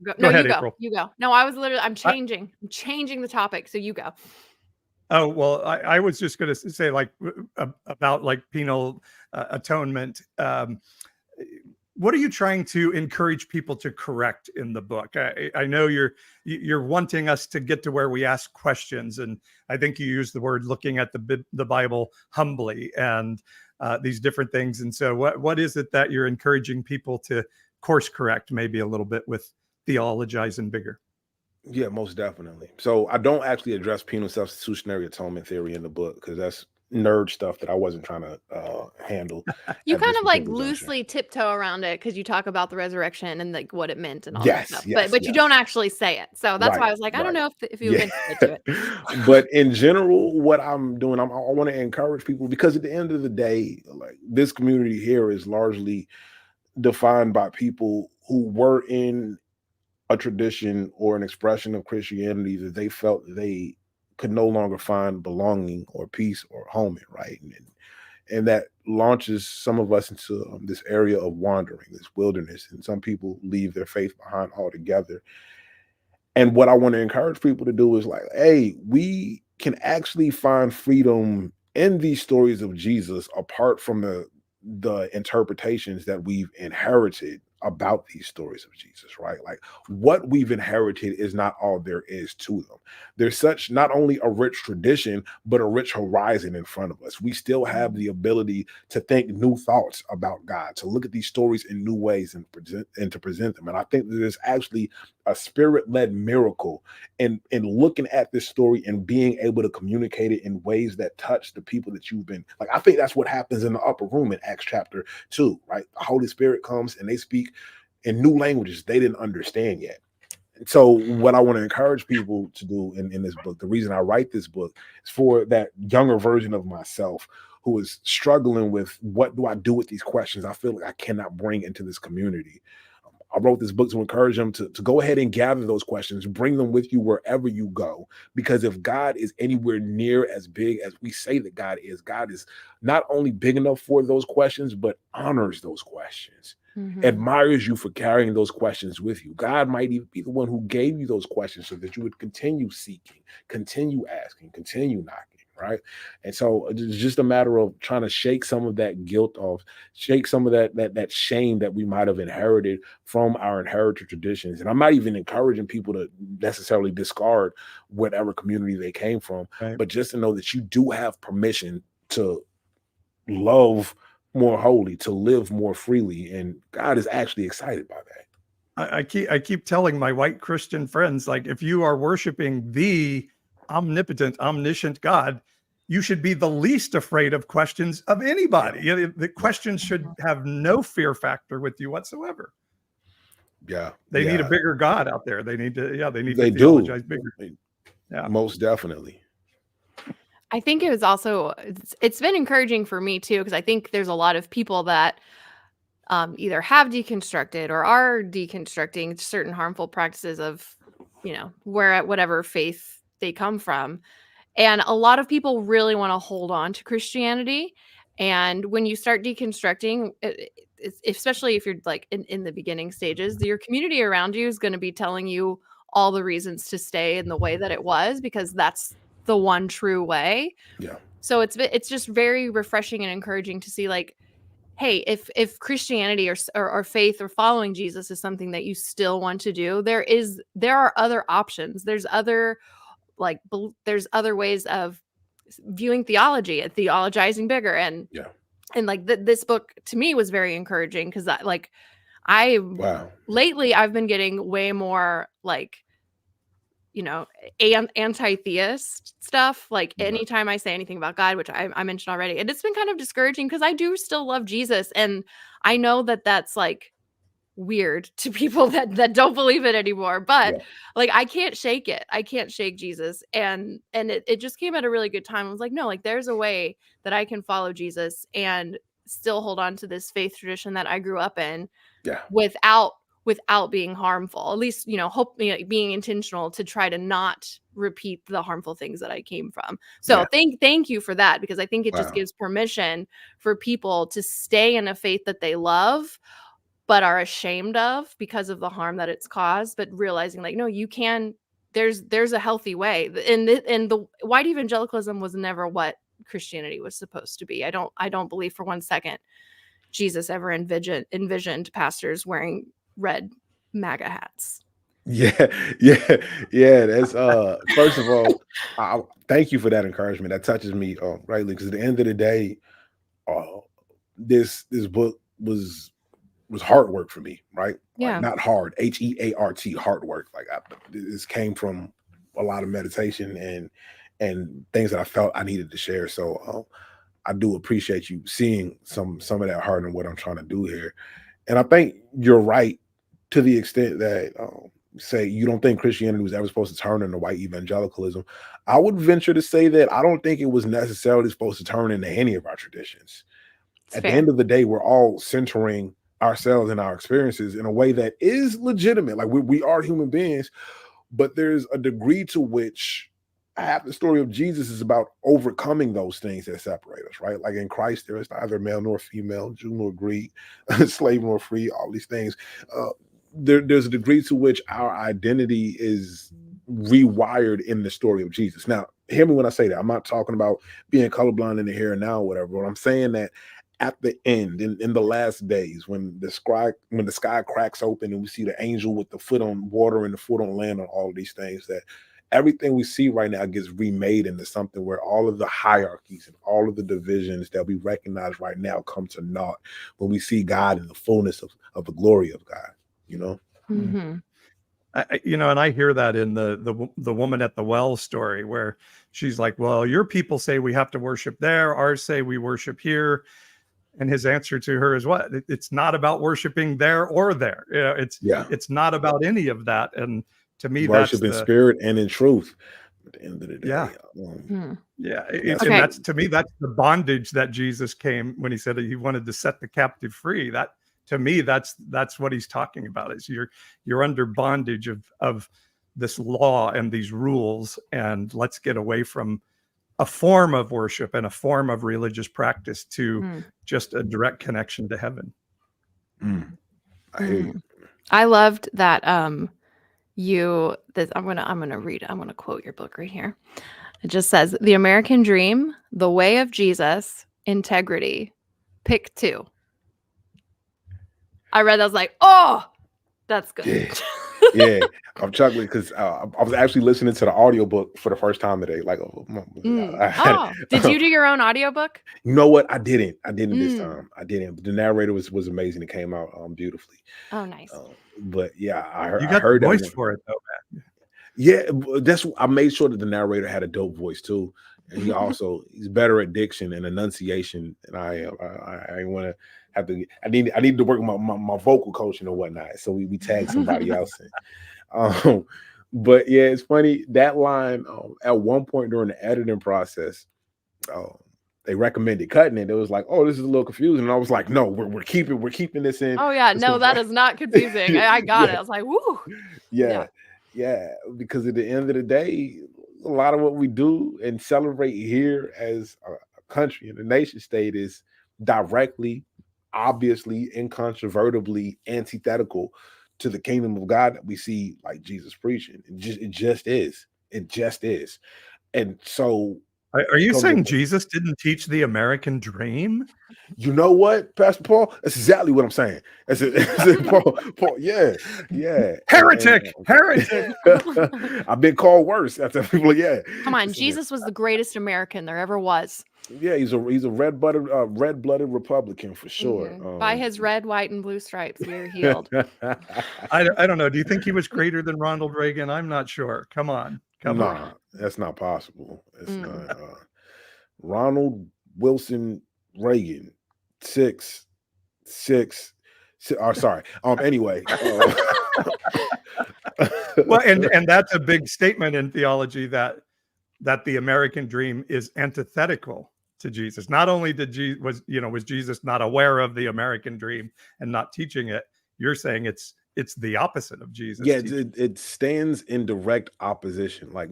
Go ahead, April. You go. No, I'm changing the topic, so you go. Oh, well, I was just going to say like about like penal atonement. What are you trying to encourage people to correct in the book? I know you're wanting us to get to where we ask questions, and I think you use the word looking at the Bible humbly and these different things. And so, what is it that you're encouraging people to course correct, maybe a little bit with Theologizin Bigger? Yeah, most definitely. So I don't actually address penal substitutionary atonement theory in the book because that's nerd stuff that I wasn't trying to handle You at kind this of like particular juncture. loosely tiptoe around it because you talk about the resurrection and like what it meant and all that Yes, stuff, yes, but you yes. don't actually say it. So that's why Right, I was like, I don't right. know if you Yeah. eventually get to it. But in general, what I'm doing, I want to encourage people, because at the end of the day, like, this community here is largely defined by people who were in a tradition or an expression of Christianity that they felt they could no longer find belonging or peace or home in, right? And that launches some of us into this area of wandering, this wilderness, and some people leave their faith behind altogether. And what I want to encourage people to do is like, hey, we can actually find freedom in these stories of Jesus apart from the interpretations that we've inherited about these stories of Jesus, right? Like, what we've inherited is not all there is to them. There's such not only a rich tradition, but a rich horizon in front of us. We still have the ability to think new thoughts about God, to look at these stories in new ways and to present them. And I think that there's actually a spirit-led miracle in looking at this story and being able to communicate it in ways that touch the people that you've been like. I think that's what happens in the upper room in Acts chapter 2, right? The Holy Spirit comes and they speak in new languages they didn't understand yet. So what I want to encourage people to do in this book, the reason I write this book, is for that younger version of myself who is struggling with, what do I do with these questions I feel like I cannot bring into this community. I wrote this book to encourage them to go ahead and gather those questions, bring them with you wherever you go. Because if God is anywhere near as big as we say that God is not only big enough for those questions, but honors those questions, admires you for carrying those questions with you. God might even be the one who gave you those questions so that you would continue seeking, continue asking, continue knocking. Right. And so it's just a matter of trying to shake some of that guilt off, shake some of that shame that we might have inherited from our inherited traditions. And I'm not even encouraging people to necessarily discard whatever community they came from, Right. but just to know that you do have permission to love more wholly, to live more freely. And God is actually excited by that. I keep telling my white Christian friends, like, if you are worshiping the omnipotent, omniscient God, you should be the least afraid of questions of anybody. Yeah. The questions should have no fear factor with you whatsoever. Yeah. They need a Yeah. bigger God out there. They need to They do. theologize bigger. Yeah. Most definitely. I think it was also, it's been encouraging for me too, because I think there's a lot of people that either have deconstructed or are deconstructing certain harmful practices of, whatever faith they come from. And a lot of people really want to hold on to Christianity. And when you start deconstructing, especially if you're like in the beginning stages, your community around you is going to be telling you all the reasons to stay in the way that it was, because that's the one true way. Yeah. So it's just very refreshing and encouraging to see, like, hey, if Christianity or faith or following Jesus is something that you still want to do, there are other options. There's other ways of viewing theology and theologizing bigger. And Yeah. like this book to me was very encouraging, because Wow. lately I've been getting way more like, anti-theist stuff. Like anytime I say anything about God, which I mentioned already, and it's been kind of discouraging because I do still love Jesus. And I know that that's like weird to people that don't believe it anymore, but Yeah. like, I can't shake it. I can't shake Jesus. And it just came at a really good time. I was like, no, like, there's a way that I can follow Jesus and still hold on to this faith tradition that I grew up in Yeah. without being harmful. At least, being intentional to try to not repeat the harmful things that I came from. So thank you for that, because I think it just Wow. gives permission for people to stay in a faith that they love but are ashamed of because of the harm that it's caused, but realizing, like, no, you can, there's a healthy way. And the white evangelicalism was never what Christianity was supposed to be. I don't believe for one second Jesus ever envisioned pastors wearing red MAGA hats. Yeah. That's first of all, I thank you for that encouragement. That touches me rightly, because at the end of the day, this book was hard work for me, right? Yeah. Like, not hard, HEART, hard work. Like, this came from a lot of meditation and things that I felt I needed to share. So I do appreciate you seeing some of that heart in what I'm trying to do here. And I think you're right to the extent that say you don't think Christianity was ever supposed to turn into white evangelicalism. I would venture to say that I don't think it was necessarily supposed to turn into any of our traditions. It's At the fair. end of the day, we're all centering ourselves and our experiences in a way that is legitimate. Like we are human beings, but there's a degree to which half the story of Jesus is about overcoming those things that separate us, right? Like in Christ, there is neither male nor female, Jew nor Greek, slave nor free, all these things. There's a degree to which our identity is rewired in the story of Jesus. Now, hear me when I say that. I'm not talking about being colorblind in the here and now, or whatever, but I'm saying that at the end, in the last days, when the sky cracks open and we see the angel with the foot on water and the foot on land on all of these things, that everything we see right now gets remade into something where all of the hierarchies and all of the divisions that we recognize right now come to naught when we see God in the fullness of the glory of God, you know? Mm-hmm. And I hear that in the woman at the well story, where she's like, well, your people say we have to worship there, ours say we worship here. And his answer to her is what? It's not about worshiping there or there. It's not about any of that. And to me, Worship in that's spirit and in truth at the end of the day. Yeah. Okay. And that's, to me, that's the bondage that Jesus came when he said that he wanted to set the captive free. That, to me, that's what he's talking about, is you're under bondage of this law and these rules, and let's get away from a form of worship and a form of religious practice to just a direct connection to heaven. I hear you. I loved that. I'm gonna quote your book right here. It just says, "The American Dream, The Way of Jesus, Integrity, Pick 2." I read that, I was like, oh, that's good. Yeah, I'm chuckling because I was actually listening to the audiobook for the first time today. Like, Did you do your own audiobook? You know what? I didn't this time. I didn't. But the narrator was amazing. It came out beautifully. Oh, nice. But yeah, I heard. You got the voice for it, though, man. Yeah, I made sure that the narrator had a dope voice too, and he's better at diction and enunciation than I am. I want to have to. I need to work with my vocal coaching and whatnot. So we tag somebody else in. But yeah, it's funny that line. At one point during the editing process, they recommended cutting it. It was like, oh, this is a little confusing. And I was like, no, we're keeping this in. Oh yeah, no, that is not confusing. I got it. I was like, woo. Yeah, because at the end of the day, a lot of what we do and celebrate here as a country and a nation state is directly, obviously, incontrovertibly antithetical to the kingdom of God that we see like Jesus preaching. It just is. It just is. And so, are you saying Jesus didn't teach the American dream? You know what, Pastor Paul? That's exactly what I'm saying. Paul, yeah. Heretic. I've been called worse. After people, Come on, Jesus was the greatest American there ever was. Yeah, he's a red-blooded Republican for sure. By his red, white, and blue stripes, we are healed. I don't know. Do you think he was greater than Ronald Reagan? I'm not sure. Come on. That's not possible. It's not. Ronald Wilson Reagan, 6'6". Sorry. Anyway. Well, and that's a big statement in theology that the American dream is antithetical to Jesus. Not only was Jesus not aware of the American dream and not teaching it, you're saying it's the opposite of Jesus. Yeah, it stands in direct opposition. Like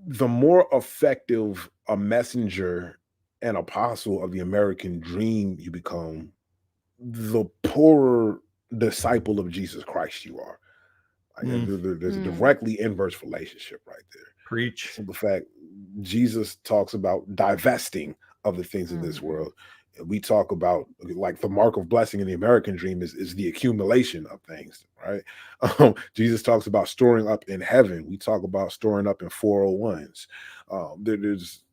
the more effective a messenger and apostle of the American dream you become, the poorer disciple of Jesus Christ you are. Like, there's a directly inverse relationship right there. Preach. So the fact Jesus talks about divesting of the things of this world. We talk about, like, the mark of blessing in the American dream is the accumulation of things, right? Jesus talks about storing up in heaven. We talk about storing up in 401s. There's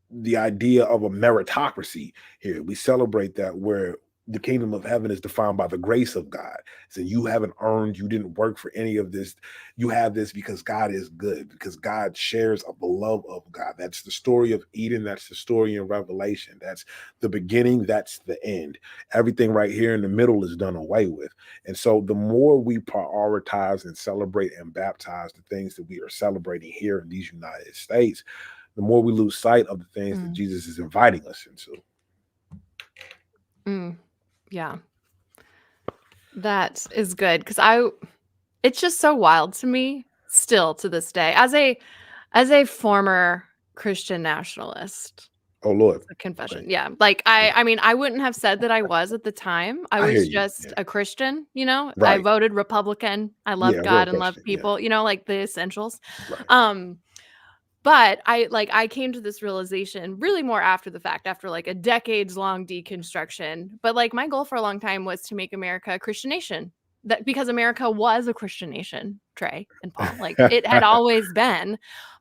the idea of a meritocracy here. We celebrate that, where the kingdom of heaven is defined by the grace of God. So you haven't earned, you didn't work for any of this. You have this because God is good, because God shares of the love of God. That's the story of Eden. That's the story in Revelation. That's the beginning. That's the end. Everything right here in the middle is done away with. And so the more we prioritize and celebrate and baptize the things that we are celebrating here in these United States, the more we lose sight of the things that Jesus is inviting us into. Yeah, that is good, because it's just so wild to me still to this day as a former Christian nationalist. Oh Lord, A confession. okay. Yeah. Like I mean, I wouldn't have said that I was at the time. I I hear was you. just Yeah. a Christian, you know. I Right. voted Republican. I Yeah, loved real God and loved question. Yeah. people, you know, like the essentials. Right. But I came to this realization really more after the fact, after like a decades long deconstruction. But like my goal for a long time was to make America a Christian nation. That because America was a Christian nation, Trey and Paul. Like it had always been.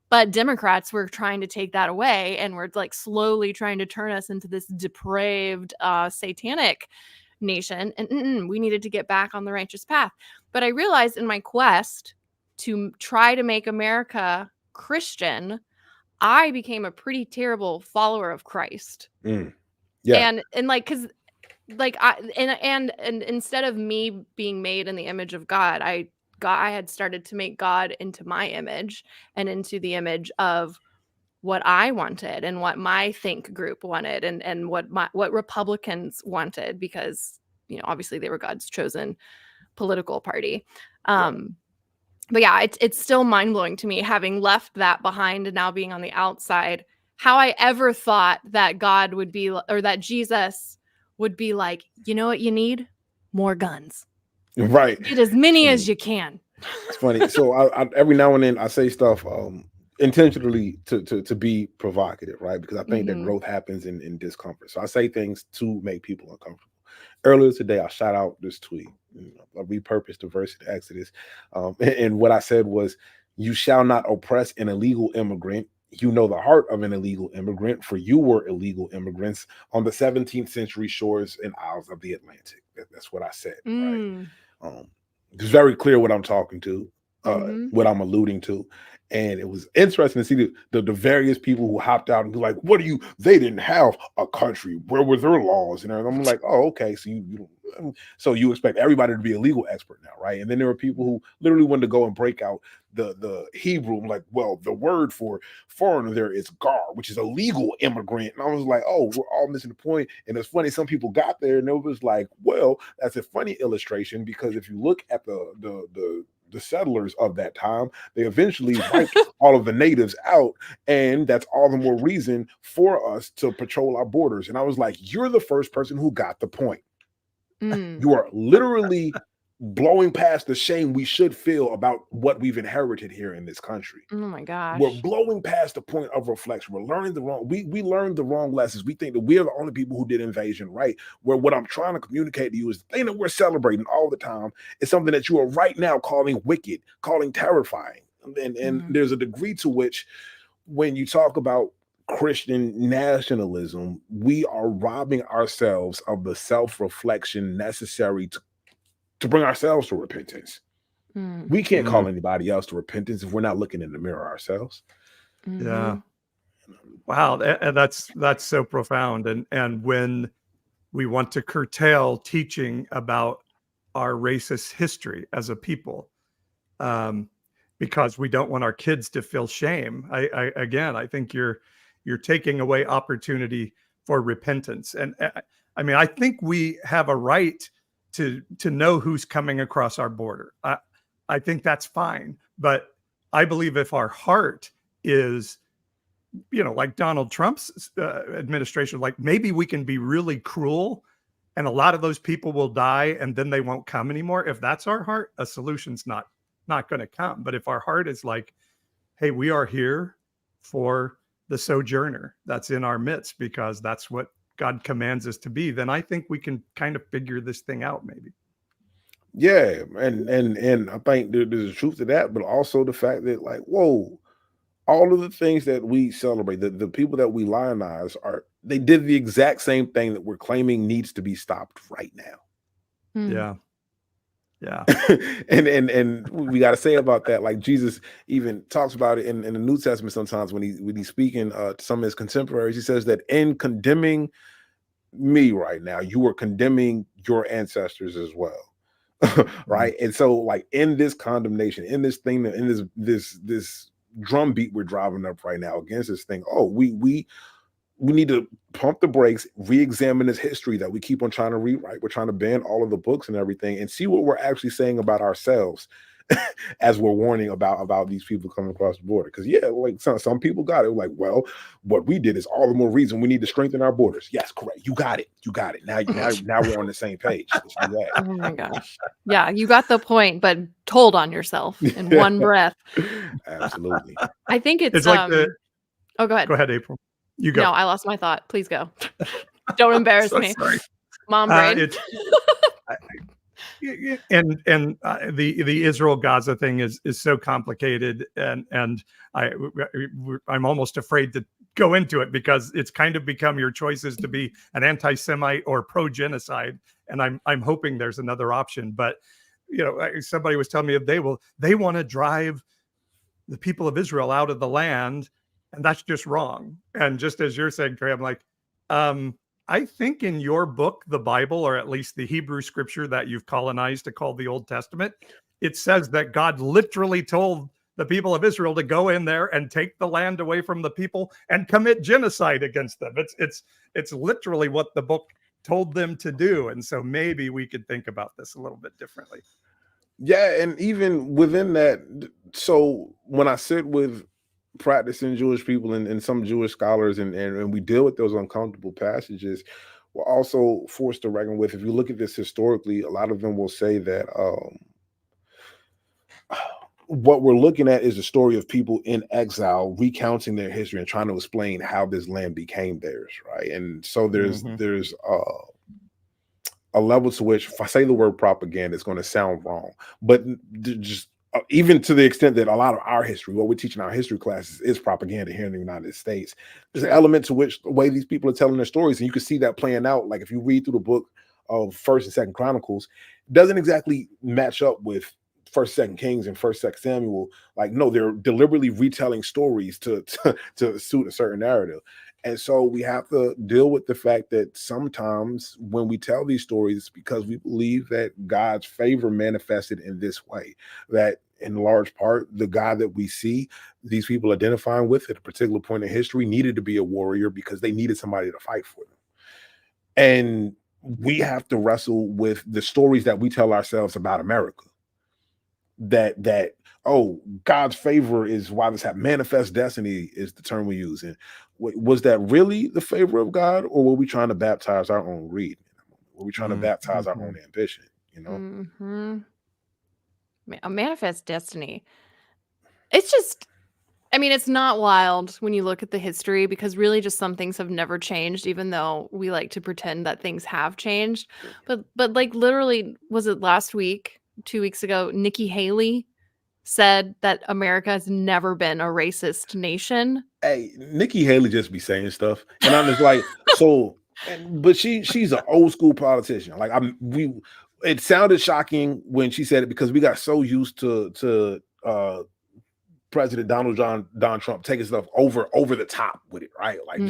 But Democrats were trying to take that away, and were like slowly trying to turn us into this depraved, satanic nation. And we needed to get back on the righteous path. But I realized in my quest to try to make America Christian, I became a pretty terrible follower of Christ. Yeah. And like, cause like and instead of me being made in the image of God, I had started to make God into my image and into the image of what I wanted and what my think group wanted and what Republicans wanted, because, you know, obviously they were God's chosen political party. But yeah, it's still mind-blowing to me, having left that behind and now being on the outside, how I ever thought that God would be, or that Jesus would be like, you know what you need? More guns. Right. Get as many as you can. It's funny. So I every now and then I say stuff intentionally to be provocative, right? Because I think that growth happens in discomfort. So I say things to make people uncomfortable. Earlier today, I shot out this tweet. I repurposed the verse in Exodus. And what I said was, you shall not oppress an illegal immigrant. You know the heart of an illegal immigrant, for you were illegal immigrants on the 17th century shores and isles of the Atlantic. That's what I said, right? It's very clear what I'm talking to, what I'm alluding to. And it was interesting to see the various people who hopped out and be like, what are you? They didn't have a country. Where were their laws? And I'm like, oh, okay. So you expect everybody to be a legal expert now, right? And then there were people who literally wanted to go and break out the Hebrew. I'm like, well, the word for foreigner there is gar, which is a legal immigrant. And I was like, oh, we're all missing the point. And it's funny, some people got there and it was like, well, that's a funny illustration, because if you look at the settlers of that time, they eventually wiped all of the natives out, and that's all the more reason for us to patrol our borders. And I was like, you're the first person who got the point. You are literally blowing past the shame we should feel about what we've inherited here in this country. Oh my gosh. We're blowing past the point of reflection. We're learning we learned the wrong lessons. We think that we're the only people who did invasion right. Where what I'm trying to communicate to you is the thing that we're celebrating all the time is something that you are right now calling wicked, calling terrifying. And there's a degree to which, when you talk about Christian nationalism, we are robbing ourselves of the self-reflection necessary to bring ourselves to repentance. We can't call anybody else to repentance if we're not looking in the mirror ourselves. Yeah. Wow. That's so profound. And when we want to curtail teaching about our racist history as a people, because we don't want our kids to feel shame, I think you're taking away opportunity for repentance. And I mean, I think we have a right to know who's coming across our border. I think that's fine. But I believe if our heart is, you know, like Donald Trump's administration, like maybe we can be really cruel and a lot of those people will die and then they won't come anymore. If that's our heart, a solution's not going to come. But if our heart is like, hey, we are here for the sojourner that's in our midst because that's what God commands us to be, then I think we can kind of figure this thing out maybe. Yeah, and I think there's a truth to that, but also the fact that, like, whoa, all of the things that we celebrate, the people that we lionize, are they did the exact same thing that we're claiming needs to be stopped right now. Yeah. Yeah. and we got to say about that, like Jesus even talks about it in the New Testament sometimes when he's speaking to some of his contemporaries. He says that in condemning me right now, you are condemning your ancestors as well. Right. And so like in this condemnation, in this thing, in this drumbeat we're driving up right now against this thing, we need to pump the brakes, re-examine this history that we keep on trying to rewrite. We're trying to ban all of the books and everything and see what we're actually saying about ourselves as we're warning about these people coming across the border. Because like some people got it. Like, well, what we did is all the more reason we need to strengthen our borders. Yes, correct. You got it. Now we're on the same page. Let's do that. Oh my gosh. Yeah, you got the point, but told on yourself in one breath. Absolutely. I think it's like oh, go ahead. Go ahead, April. You go. No, I lost my thought. Please go. Don't embarrass me. Sorry. Mom brain. The Israel Gaza thing is so complicated, and I'm almost afraid to go into it because it's kind of become your choices to be an anti-Semite or pro-genocide, and I'm hoping there's another option. But somebody was telling me they want to drive the people of Israel out of the land, and that's just wrong. And just as you're saying, Trey, I'm like, I think in your book, the Bible, or at least the Hebrew scripture that you've colonized to call the Old Testament, it says that God literally told the people of Israel to go in there and take the land away from the people and commit genocide against them. It's literally what the book told them to do. And so maybe we could think about this a little bit differently. Yeah, and even within that, so when I sit with practicing Jewish people and some Jewish scholars and we deal with those uncomfortable passages, we're also forced to reckon with, if you look at this historically, a lot of them will say that what we're looking at is a story of people in exile recounting their history and trying to explain how this land became theirs, right? And so there's a level to which, if I say the word propaganda, it's going to sound wrong, but just even to the extent that a lot of our history, what we teach in our history classes, is propaganda here in the United States. There's an element to which the way these people are telling their stories, and you can see that playing out. Like if you read through the book of First and Second Chronicles, it doesn't exactly match up with First, Second Kings and First, Second Samuel. Like, no, they're deliberately retelling stories to suit a certain narrative. And so we have to deal with the fact that sometimes when we tell these stories, it's because we believe that God's favor manifested in this way, that in large part, the God that we see these people identifying with at a particular point in history needed to be a warrior because they needed somebody to fight for them. And we have to wrestle with the stories that we tell ourselves about America. That God's favor is why this happened. Manifest destiny is the term we use. And was that really the favor of God, or were we trying to baptize our own greed? Were we trying to baptize our own ambition? A manifest destiny. It's just, I mean, it's not wild when you look at the history, because really just some things have never changed, even though we like to pretend that things have changed. But like literally, was it last week, 2 weeks ago, Nikki Haley said that America has never been a racist nation. Hey, Nikki Haley just be saying stuff, and I'm just like, but she's an old school politician. Like it sounded shocking when she said it because we got so used to President Donald Trump taking stuff over the top with it, right? Like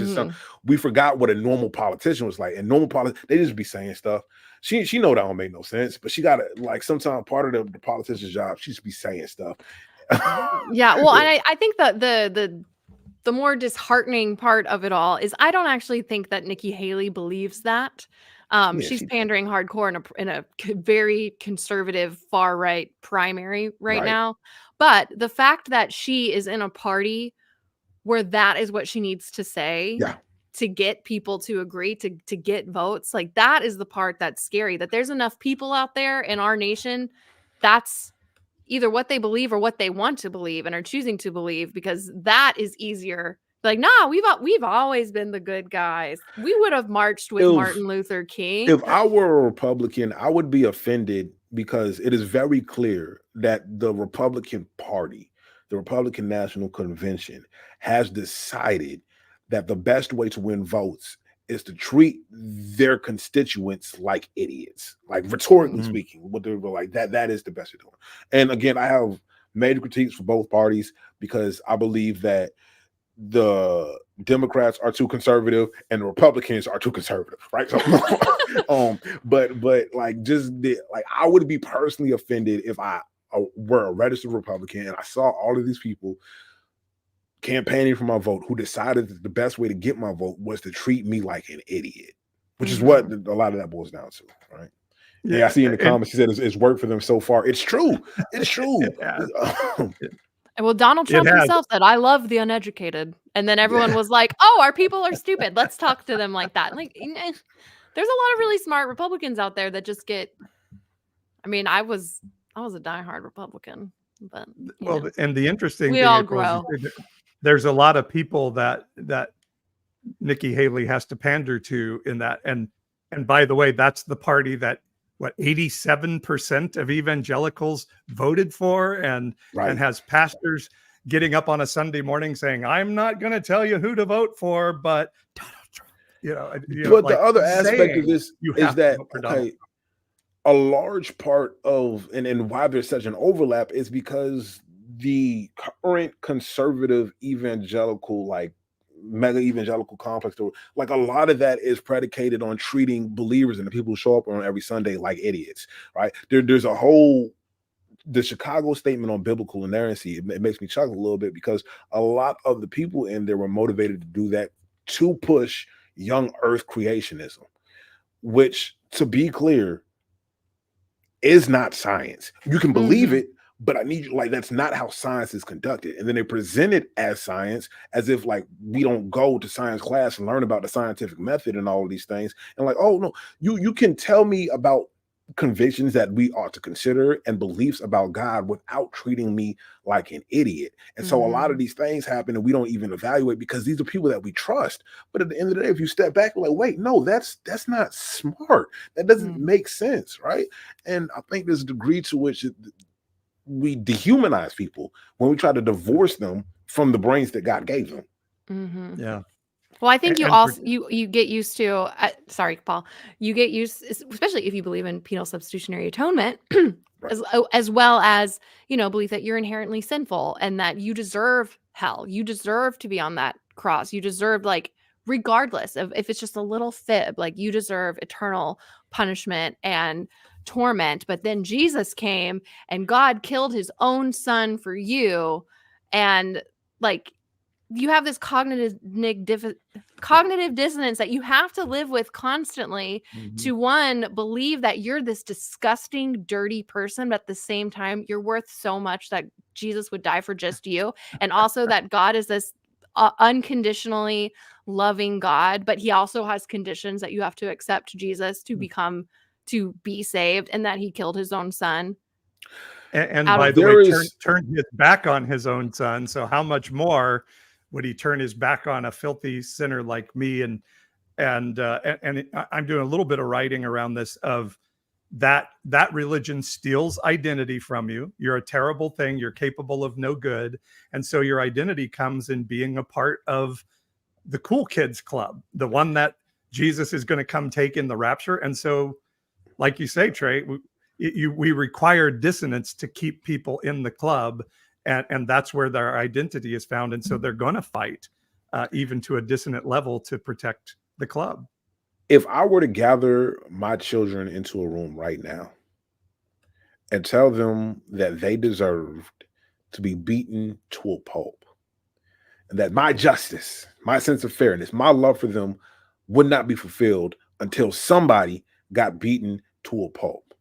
we forgot what a normal politician was like. And normal they just be saying stuff. She know that don't make no sense, but she got to, like, sometimes part of the politician's job, she just be saying stuff. Yeah, well, and I think that the more disheartening part of it all is I don't actually think that Nikki Haley believes that. She's pandering hardcore in a very conservative far right primary right now. But the fact that she is in a party where that is what she needs to say to get people to agree, to get votes, like that is the part that's scary, that there's enough people out there in our nation that's either what they believe or what they want to believe and are choosing to believe, because that is easier. Like, nah, we've always been the good guys. We would have marched with Martin Luther King. If I were a Republican, I would be offended because it is very clear that the Republican Party, the Republican National Convention, has decided that the best way to win votes is to treat their constituents like idiots, like rhetorically speaking, what they're like that is the best you're doing. And again, I have major critiques for both parties because I believe that the Democrats are too conservative and the Republicans are too conservative, right? So, but like I would be personally offended if I were a registered Republican and I saw all of these people campaigning for my vote who decided that the best way to get my vote was to treat me like an idiot, which is what a lot of that boils down to, right? Yeah, I see in the comments he said it's worked for them so far. It's true. It's true. Well, Donald Trump himself said, "I love the uneducated," and then everyone was like, "Oh, our people are stupid. Let's talk to them like that." Like, there's a lot of really smart Republicans out there that just get. I mean, I was a diehard Republican, but and the interesting we thing, all of course, grow. There's a lot of people that Nikki Haley has to pander to in that, and by the way, that's the party that 87% of evangelicals voted for, and has pastors getting up on a Sunday morning saying, "I'm not going to tell you who to vote for, but Donald Trump." But the other aspect of this is that a large part of and why there's such an overlap is because the current conservative evangelical, like mega evangelical complex, like a lot of that is predicated on treating believers and the people who show up on every Sunday like idiots, right? There's a whole the Chicago statement on biblical inerrancy. It makes me chuckle a little bit because a lot of the people in there were motivated to do that to push young earth creationism, which, to be clear, is not science. You can believe it, but I need you, like, that's not how science is conducted. And then they present it as science, as if like we don't go to science class and learn about the scientific method and all of these things. And like, oh no, you can tell me about convictions that we ought to consider and beliefs about God without treating me like an idiot. And so a lot of these things happen and we don't even evaluate because these are people that we trust. But at the end of the day, if you step back, you're like, wait, no, that's not smart. That doesn't make sense, right? And I think there's a degree to which we dehumanize people when we try to divorce them from the brains that God gave them. Yeah. Well, I think you get used to, sorry, Paul, you get used, especially if you believe in penal substitutionary atonement, as well as, believe that you're inherently sinful and that you deserve hell. You deserve to be on that cross. You deserve, like, regardless of if it's just a little fib, like, you deserve eternal punishment and torment. But then Jesus came and God killed his own son for you. And, like, you have this cognitive dissonance that you have to live with constantly to, one, believe that you're this disgusting, dirty person, but at the same time, you're worth so much that Jesus would die for just you. And also that God is this unconditionally loving God, but he also has conditions that you have to accept Jesus to be saved, and that he killed his own son. And by the way, turned his back on his own son. So how much more would he turn his back on a filthy sinner like me? And I'm doing a little bit of writing around this, of that religion steals identity from you. You're a terrible thing. You're capable of no good. And so your identity comes in being a part of the cool kids club, the one that Jesus is going to come take in the rapture. And so, like you say, Trey, we require dissonance to keep people in the club. And that's where their identity is found. And so they're going to fight even to a dissonant level to protect the club. If I were to gather my children into a room right now and tell them that they deserved to be beaten to a pulp, and that my justice, my sense of fairness, my love for them would not be fulfilled until somebody got beaten to a pulp,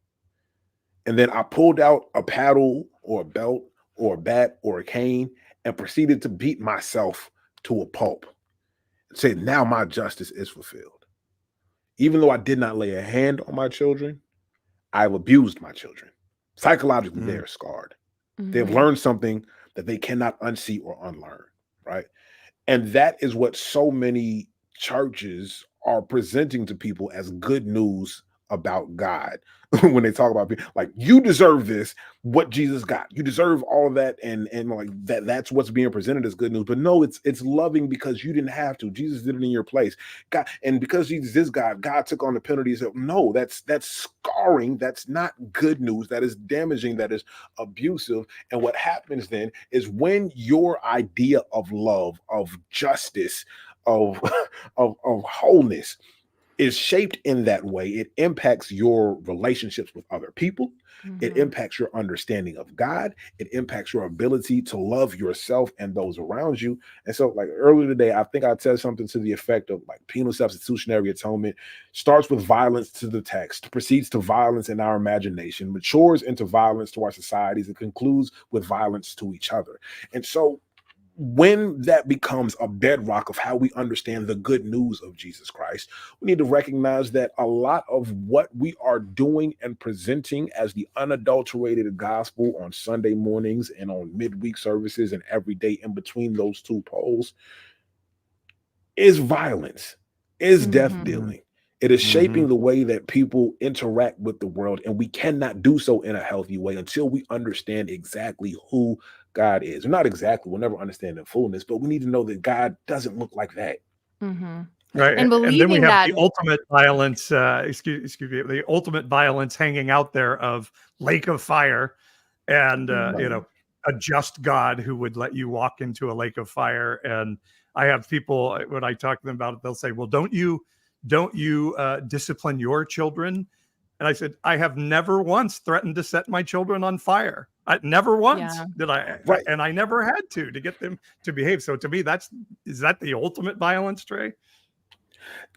and then I pulled out a paddle or a belt or a bat or a cane and proceeded to beat myself to a pulp and say, now my justice is fulfilled. Even though I did not lay a hand on my children, I've abused my children. Psychologically, they are scarred. They've learned something that they cannot unsee or unlearn, right? And that is what so many churches are presenting to people as good news about God when they talk about people like you deserve this, what Jesus got. You deserve all of that, and like that's what's being presented as good news. But no, it's loving because you didn't have to. Jesus did it in your place. God, and because Jesus is God, God took on the penalties of no, that's scarring, that's not good news, that is damaging, that is abusive. And what happens then is when your idea of love, of justice, of of wholeness is shaped in that way, it impacts your relationships with other people. It impacts your understanding of God. It impacts your ability to love yourself and those around you. And so, like earlier today, I think I said something to the effect of like penal substitutionary atonement starts with violence to the text, proceeds to violence in our imagination, matures into violence to our societies, and concludes with violence to each other. And so when that becomes a bedrock of how we understand the good news of Jesus Christ, we need to recognize that a lot of what we are doing and presenting as the unadulterated gospel on Sunday mornings and on midweek services and every day in between those two poles is violence, is death dealing. It is shaping the way that people interact with the world, and we cannot do so in a healthy way until we understand exactly who God is. Or not exactly, we'll never understand the fullness, but we need to know that God doesn't look like that. Right. And And then we believing have that the ultimate violence, excuse me, the ultimate violence hanging out there of lake of fire and, a just God who would let you walk into a lake of fire. And I have people, when I talk to them about it, they'll say, well, don't you discipline your children? And I said, I have never once threatened to set my children on fire. Never once did I. Right. And I never had to get them to behave. So to me, is that the ultimate violence, Trey?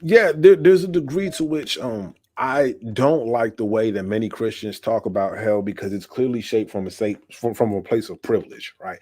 Yeah, there's a degree to which I don't like the way that many Christians talk about hell because it's clearly shaped from a place of privilege, right?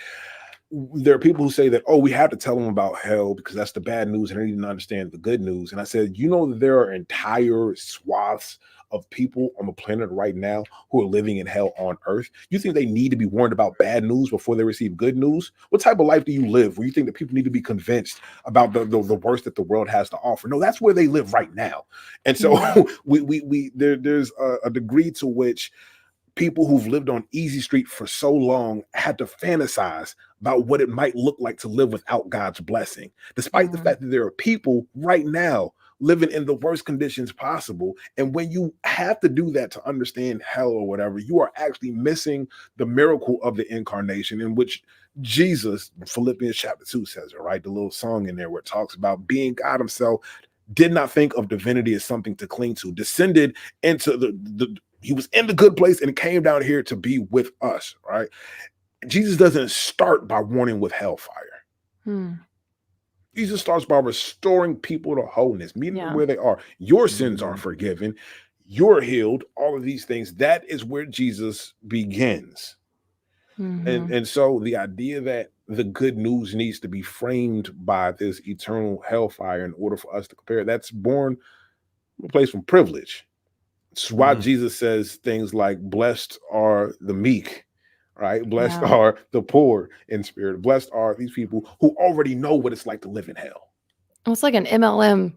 There are people who say that, oh, we have to tell them about hell because that's the bad news and they didn't understand the good news. And I said, you know, that there are entire swaths of people on the planet right now who are living in hell on earth. You think they need to be warned about bad news before they receive good news? What type of life do you live where you think that people need to be convinced about the worst that the world has to offer? No, that's where they live right now. And so there's a degree to which people who've lived on Easy Street for so long had to fantasize about what it might look like to live without God's blessing, despite the fact that there are people right now living in the worst conditions possible. And when you have to do that to understand hell or whatever, you are actually missing the miracle of the incarnation, in which Jesus, Philippians chapter 2 says it, right? The little song in there where it talks about being God himself, did not think of divinity as something to cling to, descended into he was in the good place and came down here to be with us, right? Jesus doesn't start by warning with hellfire. Jesus starts by restoring people to wholeness, meeting them where they are. Your sins are forgiven. You're healed. All of these things. That is where Jesus begins. And so the idea that the good news needs to be framed by this eternal hellfire in order for us to compare, that's born from a place from privilege. It's why Jesus says things like, blessed are the meek, right? Blessed are the poor in spirit. Blessed are these people who already know what it's like to live in hell. It's like an MLM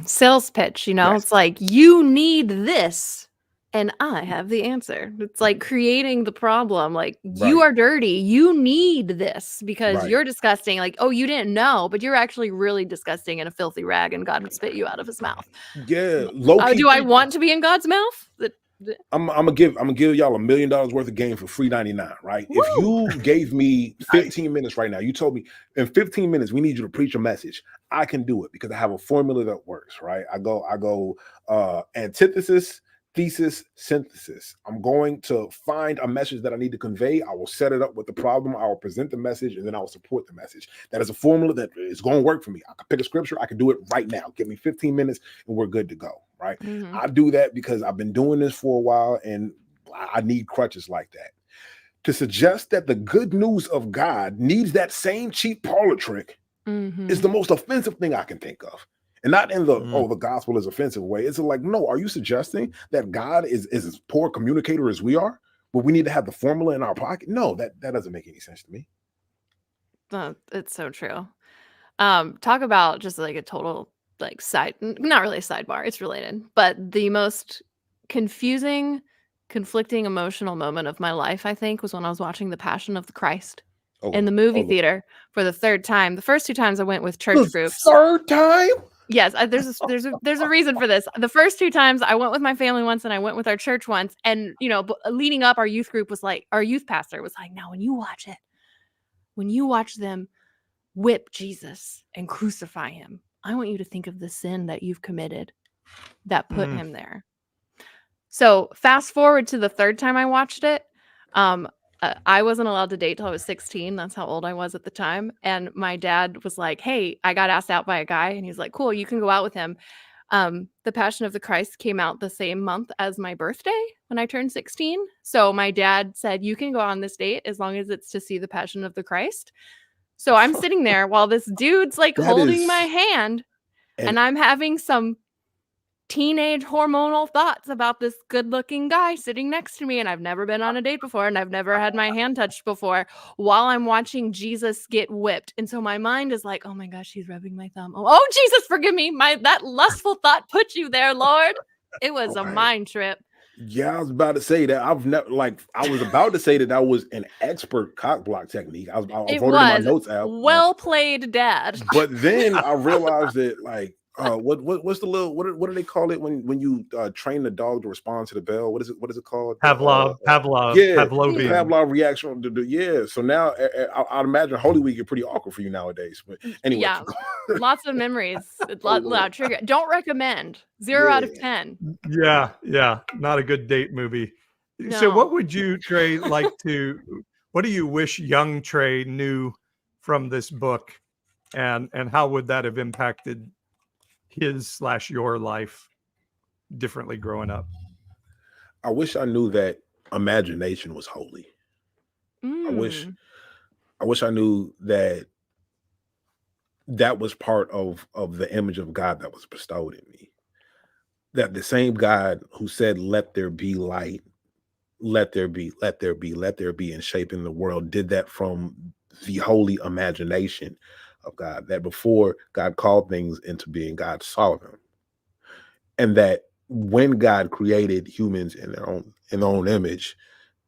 sales pitch, Yes. It's like, you need this and I have the answer. It's like creating the problem. Like, you are dirty. You need this because you're disgusting. Like, oh, you didn't know, but you're actually really disgusting and a filthy rag, and God would spit you out of his mouth. Yeah. Low-key do I want to be in God's mouth? I'm gonna give y'all $1 million worth of game for free 99, right? Woo! If you gave me 15 minutes right now, you told me in 15 minutes we need you to preach a message, I can do it because I have a formula that works, right? I go antithesis, thesis, synthesis. I'm going to find a message that I need to convey. I will set it up with the problem. I will present the message, and then I will support the message. That is a formula that is going to work for me. I can pick a scripture. I can do it right now. Give me 15 minutes, and we're good to go, right? I do that because I've been doing this for a while, and I need crutches like that. To suggest that the good news of God needs that same cheap parlor trick is the most offensive thing I can think of. And not in the, the gospel is offensive way. It's like, no, are you suggesting that God is as poor a communicator as we are? But we need to have the formula in our pocket? No, that doesn't make any sense to me. It's so true. Talk about just like a total like not really a sidebar, it's related, but the most confusing, conflicting emotional moment of my life, I think, was when I was watching The Passion of the Christ in the movie theater for the third time. The first 2 times I went with church groups. Third time? Yes, there's a reason for this. The first 2 times I went with my family once, and I went with our church once. And leading up, our youth pastor was like, "Now, when you watch them whip Jesus and crucify him, I want you to think of the sin that you've committed that put him there." So fast forward to the third time I watched it. I wasn't allowed to date till I was 16. That's how old I was at the time. And my dad was like, "Hey, I got asked out by a guy." And he's like, "Cool, you can go out with him." The Passion of the Christ came out the same month as my birthday when I turned 16. So my dad said, "You can go on this date as long as it's to see The Passion of the Christ." So I'm sitting there while this dude's like holding my hand, and I'm having some teenage hormonal thoughts about this good-looking guy sitting next to me, and I've never been on a date before, and I've never had my hand touched before, while I'm watching Jesus get whipped. And so my mind is like, "Oh my gosh, he's rubbing my thumb. Oh Jesus, forgive me. That lustful thought put you there, Lord." It was a mind trip. Yeah, I was about to say that. I was about to say that was an expert cock block technique. I wrote it in my notes app. Well played, Dad. But then I realized that what's the little what do they call it when you train the dog to respond to the bell? What is it called? Pavlov. Pavlov reaction. Yeah. So now I'd imagine Holy Week is pretty awkward for you nowadays. But anyway, yeah, lots of memories. Loud trigger. Don't recommend. 0 out of 10. Yeah, not a good date movie. No. So, what would you, Trey, what do you wish young Trey knew from this book, and how would that have impacted his/your life differently growing up? I wish I knew that imagination was holy. I wish I knew that was part of the image of God that was bestowed in me. That the same God who said, "Let there be light, let there be, let there be, let there be," and shaping the world, did that from the holy imagination of God. That before God called things into being, God saw them. And that when God created humans in their own image,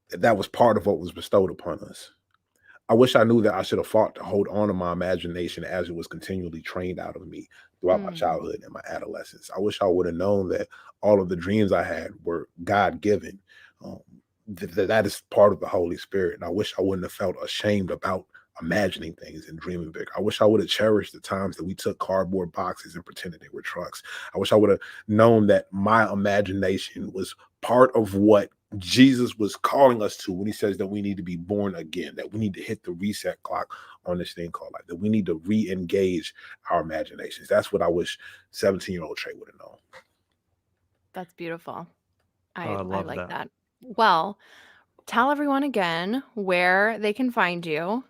that was part of what was bestowed upon us. I wish I knew that I should have fought to hold on to my imagination as it was continually trained out of me throughout my childhood and my adolescence. I wish I would have known that all of the dreams I had were God-given. That is part of the Holy Spirit. And I wish I wouldn't have felt ashamed about imagining things and dreaming big. I wish I would have cherished the times that we took cardboard boxes and pretended they were trucks. I wish I would have known that my imagination was part of what Jesus was calling us to when he says that we need to be born again, that we need to hit the reset clock on this thing called life, that we need to re-engage our imaginations. That's what I wish 17-year-old Trey would have known. That's beautiful. I like that. Well, tell everyone again where they can find you.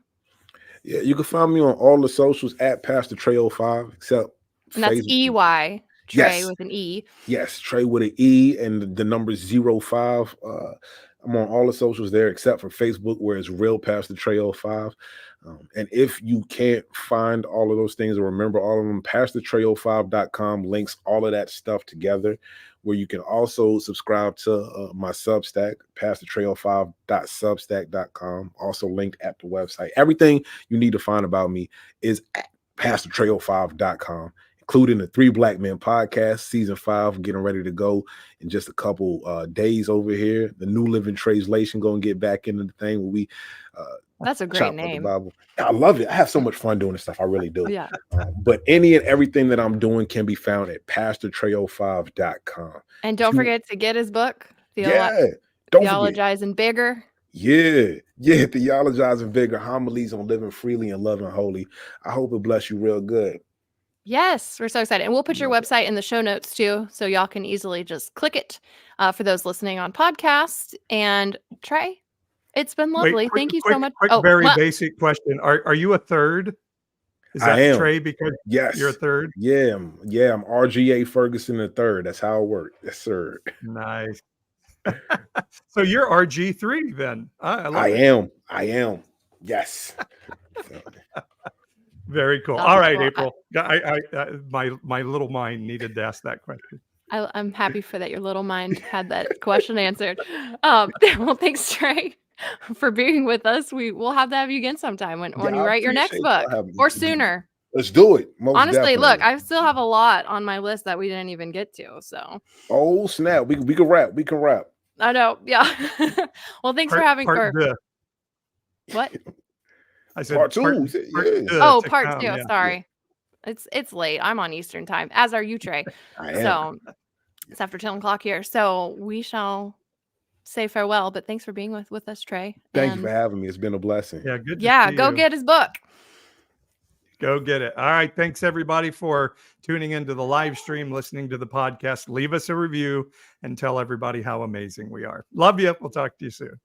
Yeah, you can find me on all the socials at Pastor Trey05, except and that's Facebook. EY. Trey with an E. Yes, Trey with an E and the number 05. I'm on all the socials there except for Facebook, where it's Real Pastor Trey05. And if you can't find all of those things or remember all of them, PastorTrey05.com links all of that stuff together, where you can also subscribe to my Substack, PastorTrey05.substack.com, also linked at the website. Everything you need to find about me is at PastorTrey05.com. Including the 3 Black Men podcast, season 5, getting ready to go in just a couple days over here. The New Living Translation going to get back into the thing where we that's a great name. The Bible. I love it. I have so much fun doing this stuff. I really do. Yeah. But any and everything that I'm doing can be found at PastorTrey05.com. And don't forget to get his book. Theologizin Bigger. Yeah. Theologizin Bigger, homilies on living freely and loving holy. I hope it bless you real good. Yes, we're so excited. And we'll put your website in the show notes too, so y'all can easily just click it for those listening on podcasts. And Trey, it's been lovely. Thank you so much. Very basic question. Are you a third? Is that Trey because you're a third? Yeah, I'm RGA Ferguson the third. That's how it works. Yes, sir. Nice. So you're RG3 then. I am. Yes. Very cool. All right, April. My little mind needed to ask that question. I'm happy for that. Your little mind had that question answered. Well, thanks, Trey, for being with us. We'll have to have you again sometime when Yeah, you I write your next appreciate book y'all having or me. sooner. Let's do it. Most Honestly, look, definitely. I still have a lot on my list that we didn't even get to. So Oh snap! We can rap. We can rap. I know. Yeah. Well, thanks for having part or deux. what? I said Part two. part Yeah. deux Oh, to part come, 2. yeah. Sorry. It's late. I'm on Eastern time, as are you, Trey. I am. So it's after 10 o'clock here. So we shall say farewell. But thanks for being with us, Trey. Thank you for having me. It's been a blessing. Yeah, good to Yeah, see go you. get his book. Go get it. All right. Thanks everybody for tuning into the live stream, listening to the podcast. Leave us a review and tell everybody how amazing we are. Love you. We'll talk to you soon.